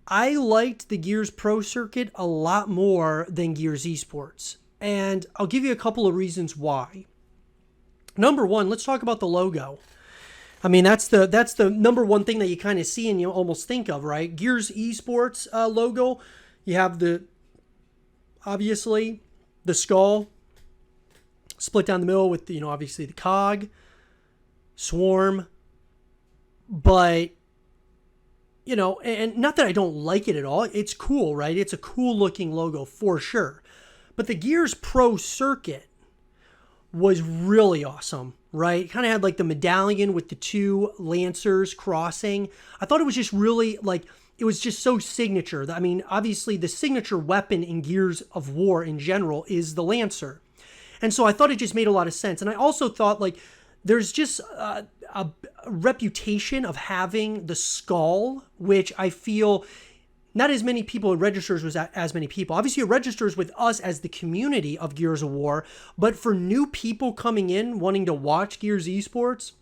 I liked the Gears Pro Circuit a lot more than Gears Esports. And I'll give you a couple of reasons why. Number one, let's talk about the logo. I mean, that's the number one thing that you kind of see and you almost think of, right? Gears Esports logo, you have obviously the skull split down the middle with, you know, obviously the cog, swarm, but, you know, and not that I don't like it at all. It's cool, right? It's a cool looking logo for sure. But the Gears Pro Circuit was really awesome, right? Kind of had like the medallion with the two lancers crossing. I thought it was just really like, it was just so signature. I mean, obviously the signature weapon in Gears of War in general is the lancer. And so I thought it just made a lot of sense. And I also thought like there's just a reputation of having the skull, which I feel not as many people, it registers with as many people. Obviously, it registers with us as the community of Gears of War, but for new people coming in wanting to watch Gears Esports,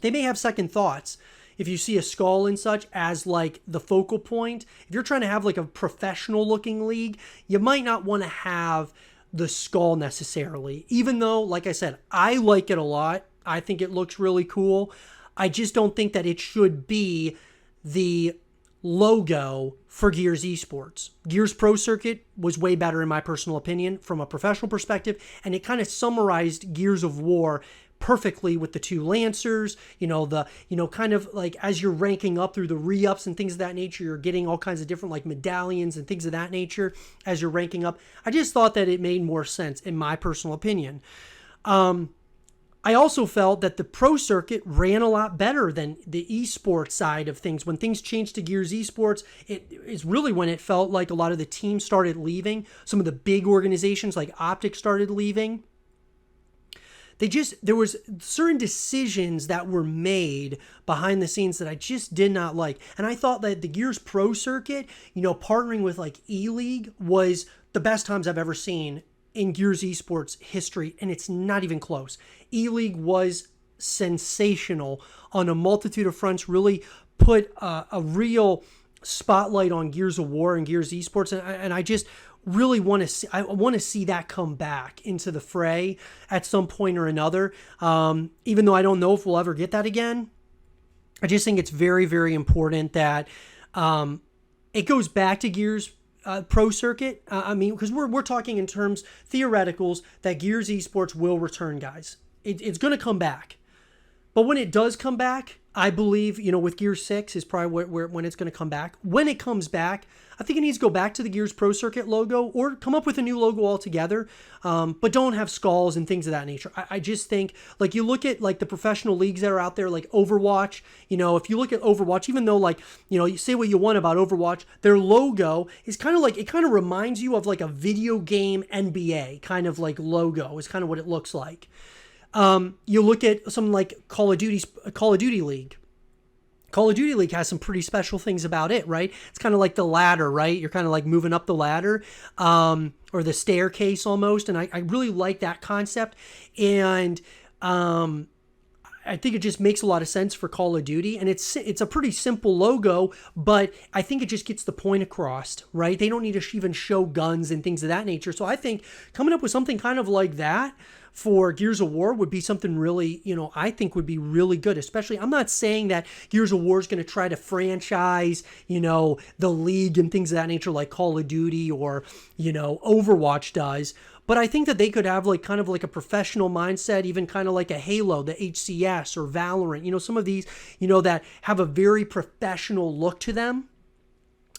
they may have second thoughts. If you see a skull and such as like the focal point, if you're trying to have like a professional looking league, you might not want to have the skull necessarily. Even though, like I said, I like it a lot. I think it looks really cool. I just don't think that it should be the logo for Gears Esports. Gears Pro Circuit was way better in my personal opinion from a professional perspective, and it kind of summarized Gears of War perfectly with the two lancers, kind of like as you're ranking up through the re-ups and things of that nature, you're getting all kinds of different like medallions and things of that nature as you're ranking up. I just thought that it made more sense in my personal opinion. I also felt that the Pro Circuit ran a lot better than the esports side of things. When things changed to Gears Esports, it is really when it felt like a lot of the teams started leaving. Some of the big organizations like Optic started leaving. There was certain decisions that were made behind the scenes that I just did not like. And I thought that the Gears Pro Circuit, partnering with like E-League was the best times I've ever seen in Gears Esports history, and it's not even close. E-League was sensational on a multitude of fronts, really put a real spotlight on Gears of War and Gears Esports, and I just really want to see that come back into the fray at some point or another. Even though I don't know if we'll ever get that again, I just think it's very, very important that it goes back to Gears Pro Circuit. Because we're talking in terms theoreticals that Gears Esports will return, guys. It's going to come back. But when it does come back, I believe, with Gears 6 is probably when it's going to come back. When it comes back, I think it needs to go back to the Gears Pro Circuit logo or come up with a new logo altogether, but don't have skulls and things of that nature. I just think, like, you look at, like, the professional leagues that are out there, like Overwatch, if you look at Overwatch, even though, like, you say what you want about Overwatch, their logo is kind of like, it kind of reminds you of, like, a video game NBA kind of, like, logo is kind of what it looks like. You look at some like Call of Duty League. Call of Duty League has some pretty special things about it, right? It's kind of like the ladder, right? You're kind of like moving up the ladder, or the staircase almost. And I really like that concept. And I think it just makes a lot of sense for Call of Duty, and it's a pretty simple logo, but I think it just gets the point across, right? They don't need to even show guns and things of that nature. So I think coming up with something kind of like that for Gears of War would be something really, I think would be really good. Especially, I'm not saying that Gears of War is going to try to franchise, the League and things of that nature like Call of Duty or, Overwatch does. But I think that they could have like kind of like a professional mindset, even kind of like a Halo, the HCS or Valorant, some of these, that have a very professional look to them.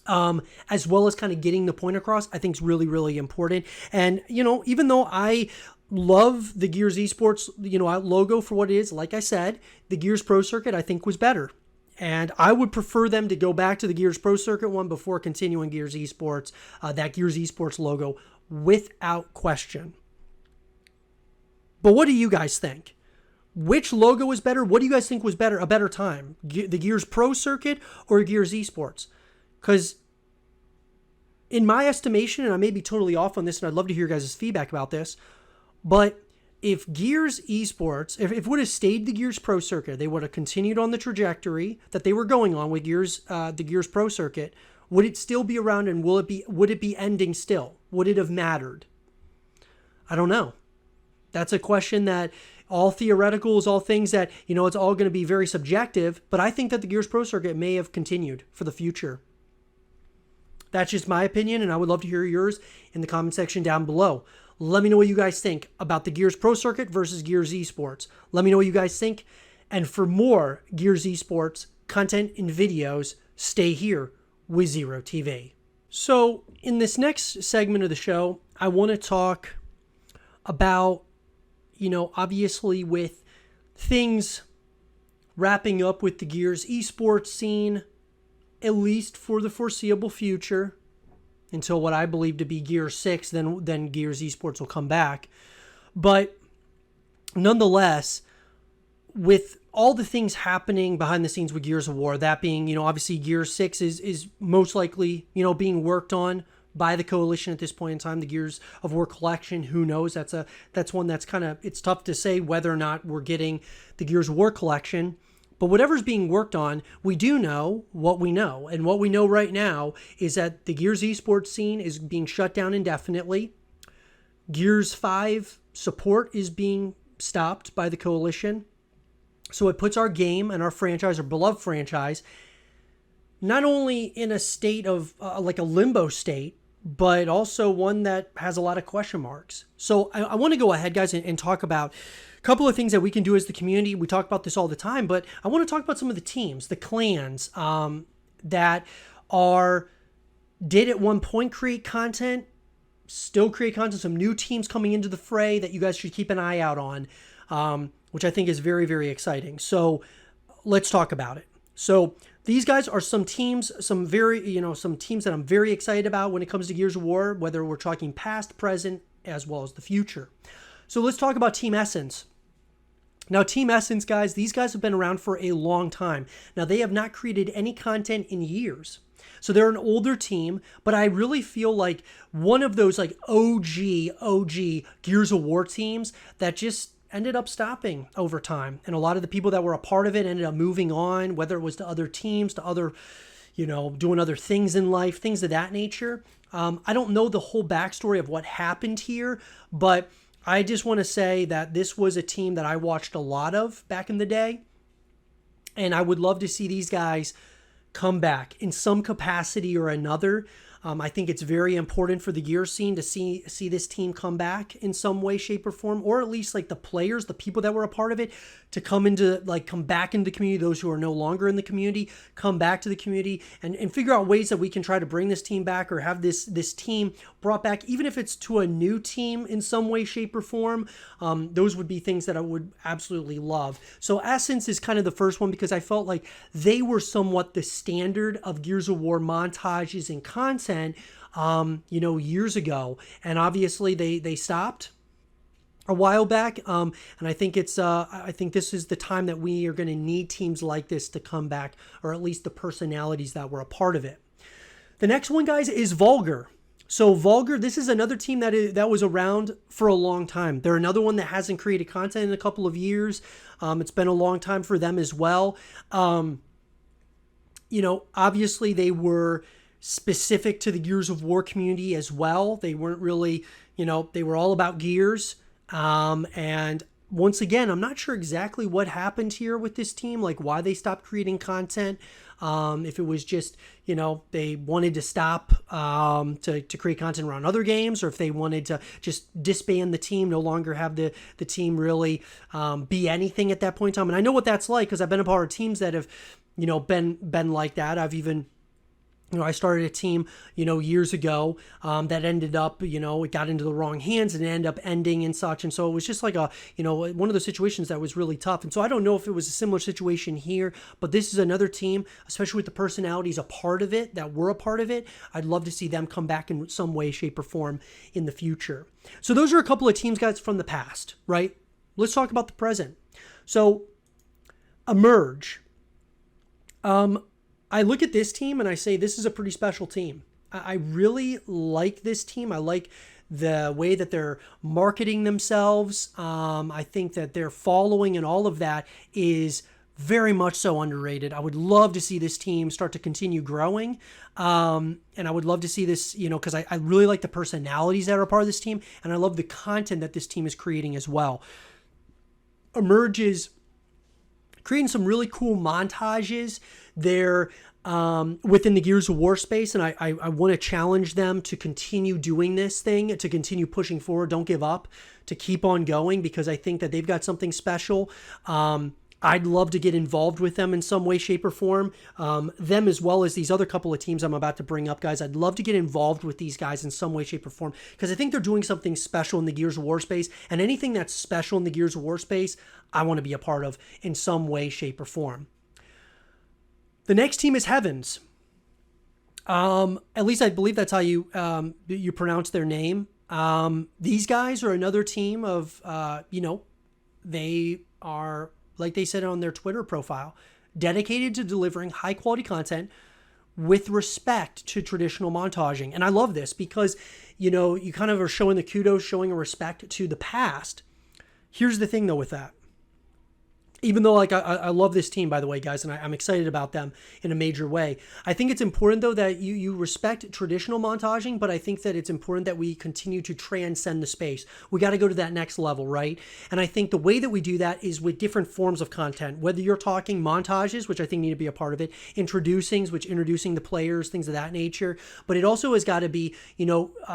As well as kind of getting the point across, I think is really, really important. And, even though I love the Gears Esports, logo for what it is, like I said, the Gears Pro Circuit I think was better. And I would prefer them to go back to the Gears Pro Circuit one before continuing Gears Esports, that Gears Esports logo, without question. But what do you guys think? Which logo is better? What do you guys think was better, a better time? The Gears Pro Circuit or Gears Esports? Because in my estimation, and I may be totally off on this, and I'd love to hear your guys' feedback about this, but if Gears Esports, if it would have stayed the Gears Pro Circuit, they would have continued on the trajectory that they were going on with the Gears Pro Circuit, would it still be around, and would it be ending still? Would it have mattered? I don't know. That's a question that all theoretical is all things that, it's all going to be very subjective, but I think that the Gears Pro Circuit may have continued for the future. That's just my opinion, and I would love to hear yours in the comment section down below. Let me know what you guys think about the Gears Pro Circuit versus Gears Esports. Let me know what you guys think. And for more Gears Esports content and videos, stay here with Zero TV. So in this next segment of the show, I want to talk about, obviously with things wrapping up with the Gears Esports scene, at least for the foreseeable future, until what I believe to be Gears 6, then Gears Esports will come back. But nonetheless, with all the things happening behind the scenes with Gears of War, that being, obviously Gears 6 is most likely, being worked on by the Coalition at this point in time. The Gears of War collection, who knows? That's one that's kind of, it's tough to say whether or not we're getting the Gears of War collection. But whatever's being worked on, we do know what we know. And what we know right now is that the Gears Esports scene is being shut down indefinitely. Gears 5 support is being stopped by the Coalition. So it puts our game and our franchise, our beloved franchise, not only in a state of like a limbo state, but also one that has a lot of question marks. So I want to go ahead, guys, and talk about a couple of things that we can do as the community. We talk about this all the time, but I want to talk about some of the teams, the clans that did at one point create content, still create content, some new teams coming into the fray that you guys should keep an eye out on, which I think is very, very exciting. So let's talk about it. So these guys are some teams, some teams that I'm very excited about when it comes to Gears of War, whether we're talking past, present, as well as the future. So let's talk about Team Essence. Now, Team Essence, guys, these guys have been around for a long time. Now, they have not created any content in years. So they're an older team, but I really feel like one of those like OG Gears of War teams that just ended up stopping over time. And a lot of the people that were a part of it ended up moving on, whether it was to other teams, to other, doing other things in life, things of that nature. I don't know the whole backstory of what happened here, but I just want to say that this was a team that I watched a lot of back in the day. And I would love to see these guys come back in some capacity or another. I think it's very important for the Gears scene to see this team come back in some way, shape, or form, or at least like the players, the people that were a part of it, to come back into the community. Those who are no longer in the community, come back to the community and figure out ways that we can try to bring this team back or have this team brought back, even if it's to a new team in some way, shape, or form. Those would be things that I would absolutely love. So Essence is kind of the first one because I felt like they were somewhat the standard of Gears of War montages and content, years ago. And obviously they stopped a while back, and I think I think this is the time that we are going to need teams like this to come back, or at least the personalities that were a part of it. The next one, guys, is Vulgar. So Vulgar, this is another team that was around for a long time. They're another one that hasn't created content in a couple of years. It's been a long time for them as well. Obviously they were specific to the Gears of War community as well. They weren't really, they were all about Gears. And once again, I'm not sure exactly what happened here with this team, like why they stopped creating content. If it was just, they wanted to stop to create content around other games, or if they wanted to just disband the team, no longer have the team really be anything at that point in time. And I know what that's like because I've been a part of teams that have, been like that. I've even... I started a team, years ago that ended up, it got into the wrong hands and it ended up ending and such. And so it was just like one of those situations that was really tough. And so I don't know if it was a similar situation here, but this is another team, especially with the personalities a part of it, that were a part of it. I'd love to see them come back in some way, shape, or form in the future. So those are a couple of teams, guys, from the past, right? Let's talk about the present. So Emerge. I look at this team and I say, this is a pretty special team. I really like this team. I like the way that they're marketing themselves. I think that their following and all of that is very much so underrated. I would love to see this team start to continue growing. And I would love to see this, because I really like the personalities that are part of this team. And I love the content that this team is creating as well. Emerge is creating some really cool montages. They're within the Gears of War space, and I want to challenge them to continue doing this thing, to continue pushing forward, don't give up, to keep on going, because I think that they've got something special. I'd love to get involved with them in some way, shape, or form. Them as well as these other couple of teams I'm about to bring up, guys. I'd love to get involved with these guys in some way, shape, or form, because I think they're doing something special in the Gears of War space, and anything that's special in the Gears of War space, I want to be a part of in some way, shape, or form. The next team is Heavens. At least I believe that's how you pronounce their name. These guys are another team of, they are, like they said on their Twitter profile, dedicated to delivering high quality content with respect to traditional montaging. And I love this because, you kind of are showing the kudos, showing a respect to the past. Here's the thing though with that. Even though I love this team, by the way, guys, and I'm excited about them in a major way. I think it's important, though, that you respect traditional montaging, but I think that it's important that we continue to transcend the space. We got to go to that next level, right? And I think the way that we do that is with different forms of content, whether you're talking montages, which I think need to be a part of it, introducing the players, things of that nature, but it also has got to be,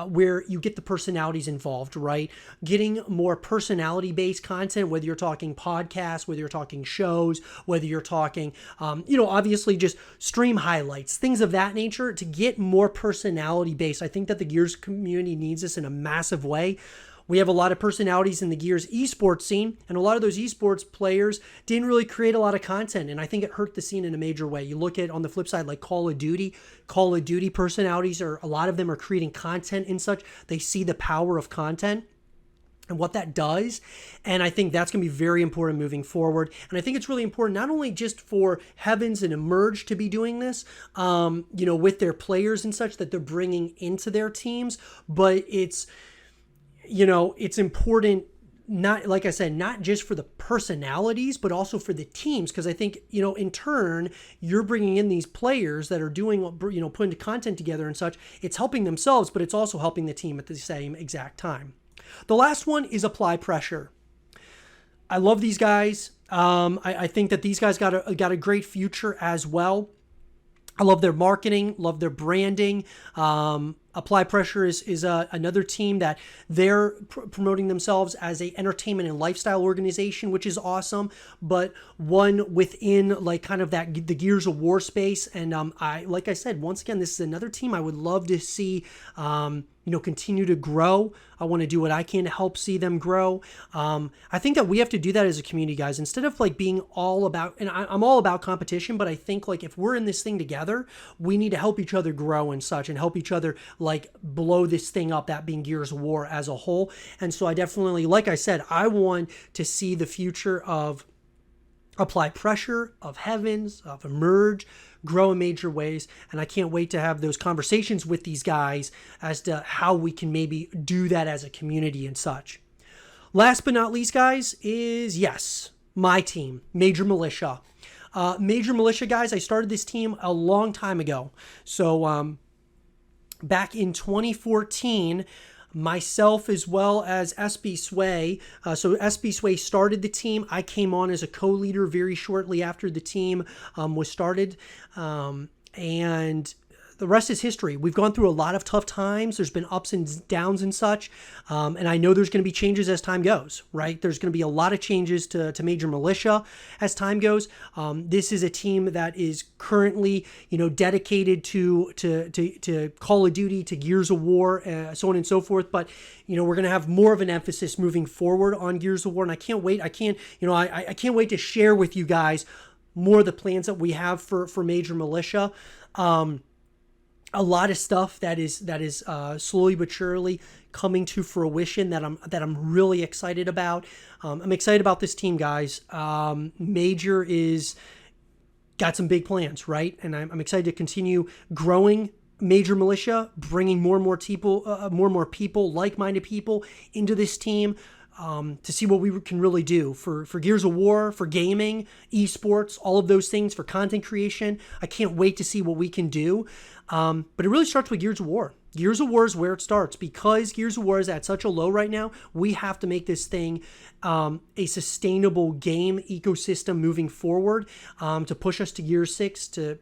where you get the personalities involved, right? Getting more personality-based content, whether you're talking podcasts, whether you're talking shows, whether you're talking, obviously just stream highlights, things of that nature, to get more personality based. I think that the Gears community needs this in a massive way. We have a lot of personalities in the Gears esports scene, and a lot of those esports players didn't really create a lot of content, and I think it hurt the scene in a major way. You look at, on the flip side, like Call of Duty personalities, or a lot of them are creating content and such. They see the power of content and what that does. And I think that's going to be very important moving forward. And I think it's really important, not only just for Heavens and Emerge to be doing this, with their players and such that they're bringing into their teams, but it's important, not, like I said, not just for the personalities, but also for the teams. Because I think, in turn, you're bringing in these players that are doing, putting the content together and such. It's helping themselves, but it's also helping the team at the same exact time. The last one is Apply Pressure. I love these guys. I think that these guys got a great future as well. I love their marketing, love their branding. Apply Pressure is another team that they're promoting themselves as a entertainment and lifestyle organization, which is awesome, but one within like kind of the Gears of War space. And like I said, once again, this is another team I would love to see continue to grow. I want to do what I can to help see them grow. I think that we have to do that as a community, guys, instead of like being all about, and I'm all about competition, but I think like if we're in this thing together, we need to help each other grow and such, and help each other like blow this thing up, that being Gears of War as a whole. And so I definitely, like I said, I want to see the future of Apply Pressure, of Heavens, of Emerge grow in major ways. And I can't wait to have those conversations with these guys as to how we can maybe do that as a community and such. Last but not least, guys, is, yes, my team, Major Militia. Major Militia, guys, I started this team a long time ago. So back in 2014, myself as well as SB Sway. So SB Sway started the team. I came on as a co-leader very shortly after the team was started. And the rest is history. We've gone through a lot of tough times. There's been ups and downs and such. And I know there's going to be changes as time goes, right? There's going to be a lot of changes to Major Militia as time goes. This is a team that is currently, dedicated to Call of Duty, to Gears of War, so on and so forth. But, we're going to have more of an emphasis moving forward on Gears of War. And I can't wait. I can't wait to share with you guys more of the plans that we have for Major Militia. A lot of stuff that is slowly but surely coming to fruition that I'm really excited about. I'm excited about this team, guys. Major is got some big plans, right? And I'm excited to continue growing Major Militia, bringing more and more people, like-minded people into this team. To see what we can really do for Gears of War, for gaming, esports, all of those things, for content creation. I can't wait to see what we can do. But it really starts with Gears of War. Gears of War is where it starts. Because Gears of War is at such a low right now, we have to make this thing a sustainable game ecosystem moving forward, to push us to Gears 6, to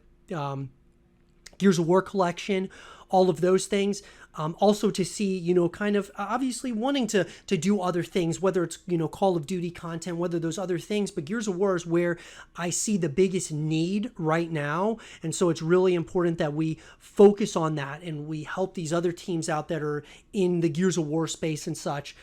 Gears of War collection, all of those things. Also to see, kind of obviously wanting to do other things, whether it's, Call of Duty content, whether those other things, but Gears of War is where I see the biggest need right now. And so it's really important that we focus on that and we help these other teams out that are in the Gears of War space and such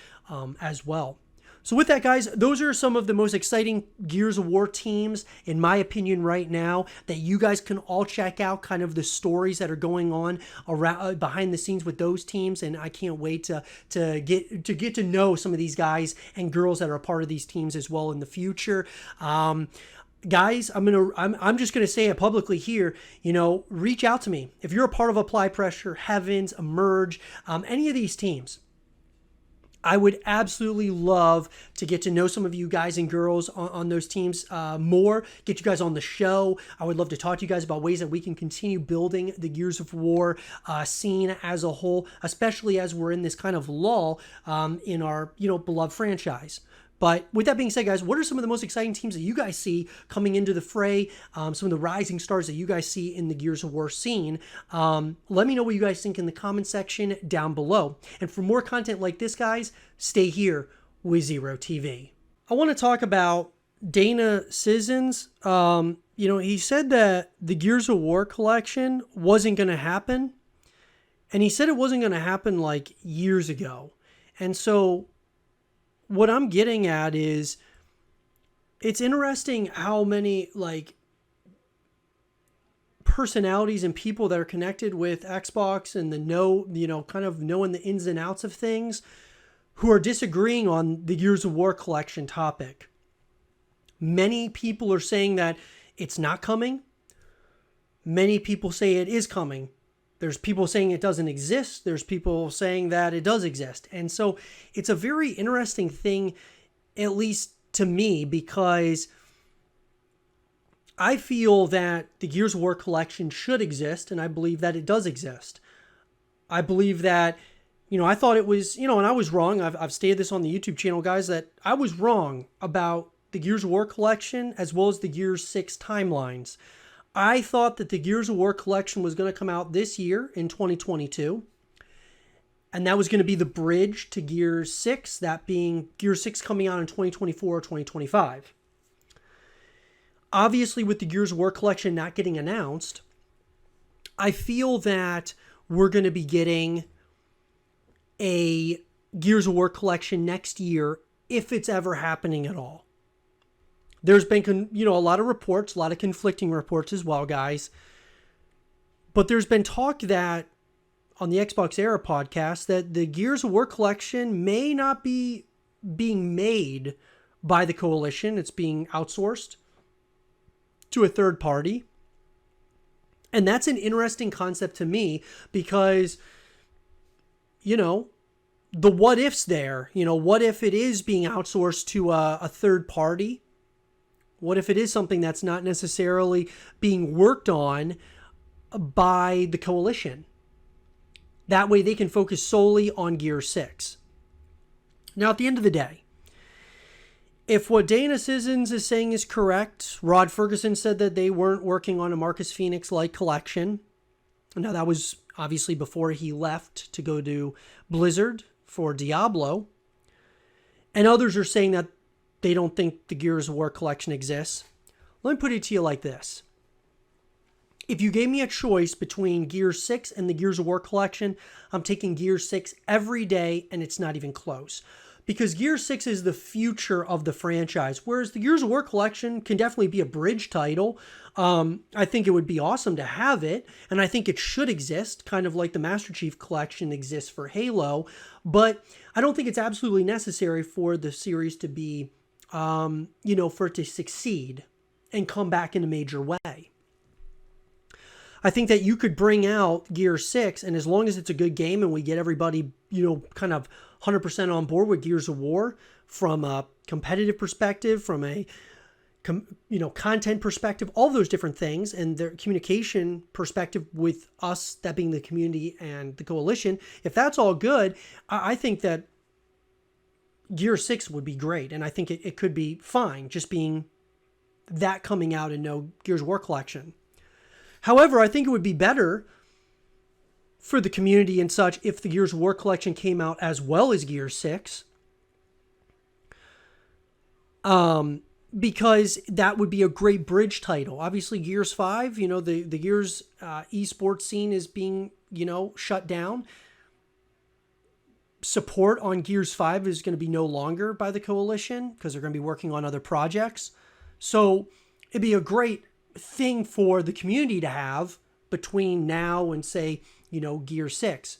as well. So with that, guys, those are some of the most exciting Gears of War teams, in my opinion, right now, that you guys can all check out, kind of the stories that are going on around behind the scenes with those teams. And I can't wait to get to know some of these guys and girls that are a part of these teams as well in the future. Guys, I'm just gonna say it publicly here. Reach out to me if you're a part of Apply Pressure, Heavens, Emerge, any of these teams. I would absolutely love to get to know some of you guys and girls on those teams more, get you guys on the show. I would love to talk to you guys about ways that we can continue building the Gears of War scene as a whole, especially as we're in this kind of lull in our, beloved franchise. But with that being said, guys, what are some of the most exciting teams that you guys see coming into the fray? Some of the rising stars that you guys see in the Gears of War scene? Let me know what you guys think in the comment section down below. And for more content like this, guys, stay here with Zero TV. I want to talk about Dana Sissons. He said that the Gears of War collection wasn't going to happen. And he said it wasn't going to happen like years ago. And so what I'm getting at is, it's interesting how many personalities and people that are connected with Xbox and kind of knowing the ins and outs of things, who are disagreeing on the Gears of War collection topic. Many people are saying that it's not coming. Many people say it is coming. There's people saying it doesn't exist. There's people saying that it does exist. And so it's a very interesting thing, at least to me, because I feel that the Gears of War collection should exist, and I believe that it does exist. I believe that, I thought it was, and I was wrong. I've stated this on the YouTube channel, guys, that I was wrong about the Gears of War collection as well as the Gears 6 timelines. I thought that the Gears of War collection was going to come out this year in 2022. And that was going to be the bridge to Gears 6, that being Gears 6 coming out in 2024 or 2025. Obviously, with the Gears of War collection not getting announced, I feel that we're going to be getting a Gears of War collection next year, if it's ever happening at all. There's been, a lot of reports, a lot of conflicting reports as well, guys. But there's been talk that on the Xbox Era podcast that the Gears of War collection may not be being made by the Coalition. It's being outsourced to a third party. And that's an interesting concept to me because, you know, the what ifs there, you know, what if it is being outsourced to a third party? What if it is something that's not necessarily being worked on by the Coalition? That way they can focus solely on Gear 6. Now, at the end of the day, if what Dana Sissons is saying is correct, Rod Ferguson said that they weren't working on a Marcus Phoenix-like collection. Now, that was obviously before he left to go to Blizzard for Diablo. And others are saying that they don't think the Gears of War collection exists. Let me put it to you like this. If you gave me a choice between Gears 6 and the Gears of War collection, I'm taking Gears 6 every day, and it's not even close. Because Gears 6 is the future of the franchise, whereas the Gears of War collection can definitely be a bridge title. I think it would be awesome to have it, and I think it should exist, kind of like the Master Chief collection exists for Halo, but I don't think it's absolutely necessary for the series to be, for it to succeed and come back in a major way. I think that you could bring out Gear 6, and as long as it's a good game and we get everybody, kind of 100% on board with Gears of War from a competitive perspective, from a, content perspective, all those different things, and their communication perspective with us, that being the community and the Coalition, if that's all good, I think that Gear 6 would be great, and I think it could be fine, just being that coming out and no Gears of War collection. However, I think it would be better for the community and such if the Gears of War collection came out as well as Gears 6. Because that would be a great bridge title. Obviously, Gears 5, the Gears esports scene is being, shut down. Support on Gears 5 is going to be no longer by the Coalition because they're going to be working on other projects. So it'd be a great thing for the community to have between now and, say, Gear 6.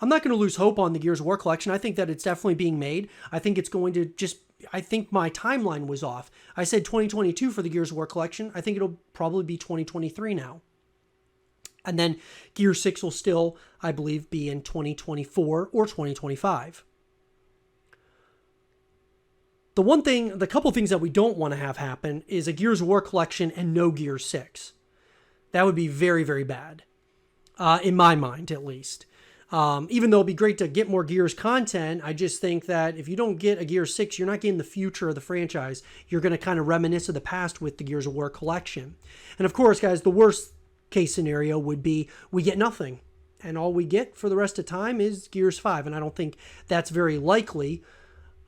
I'm not going to lose hope on the Gears of War collection. I think that it's definitely being made. I think it's going to I think my timeline was off. I said 2022 for the Gears of War collection. I think it'll probably be 2023 now. And then Gear 6 will still, I believe, be in 2024 or 2025. The couple things that we don't want to have happen is a Gears of War collection and no Gear 6. That would be very, very bad. In my mind, at least. Even though it'd be great to get more Gears content, I just think that if you don't get a Gear 6, you're not getting the future of the franchise. You're going to kind of reminisce of the past with the Gears of War collection. And of course, guys, the worst case scenario would be we get nothing. And all we get for the rest of time is Gears 5. And I don't think that's very likely.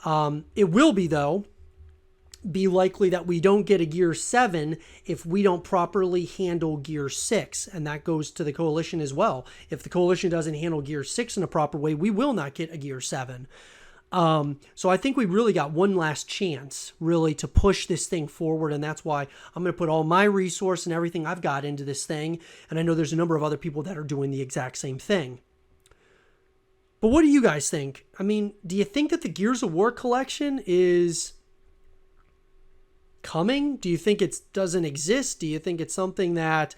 It will be, though, be likely that we don't get a Gear 7 if we don't properly handle Gear 6. And that goes to the Coalition as well. If the Coalition doesn't handle Gear 6 in a proper way, we will not get a Gear 7. So I think we really got one last chance, really, to push this thing forward. And that's why I'm going to put all my resource and everything I've got into this thing. And I know there's a number of other people that are doing the exact same thing. But what do you guys think? I mean, do you think that the Gears of War collection is coming? Do you think it doesn't exist? Do you think it's something that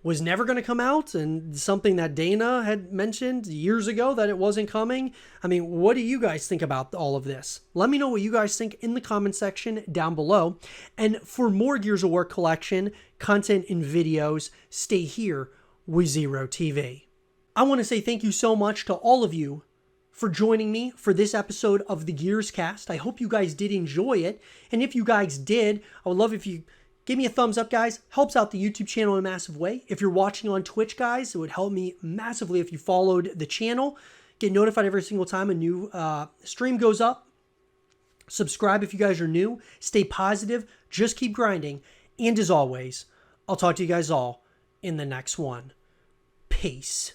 was never going to come out and something that Dana had mentioned years ago that it wasn't coming? I mean, what do you guys think about all of this? Let me know what you guys think in the comment section down below. And for more Gears of War collection content and videos, stay here with Zero TV. I want to say thank you so much to all of you for joining me for this episode of the Gears Cast. I hope you guys did enjoy it. And if you guys did, I would love if you give me a thumbs up, guys. Helps out the YouTube channel in a massive way. If you're watching on Twitch, guys, it would help me massively if you followed the channel. Get notified every single time a new stream goes up. Subscribe if you guys are new. Stay positive. Just keep grinding. And as always, I'll talk to you guys all in the next one. Peace.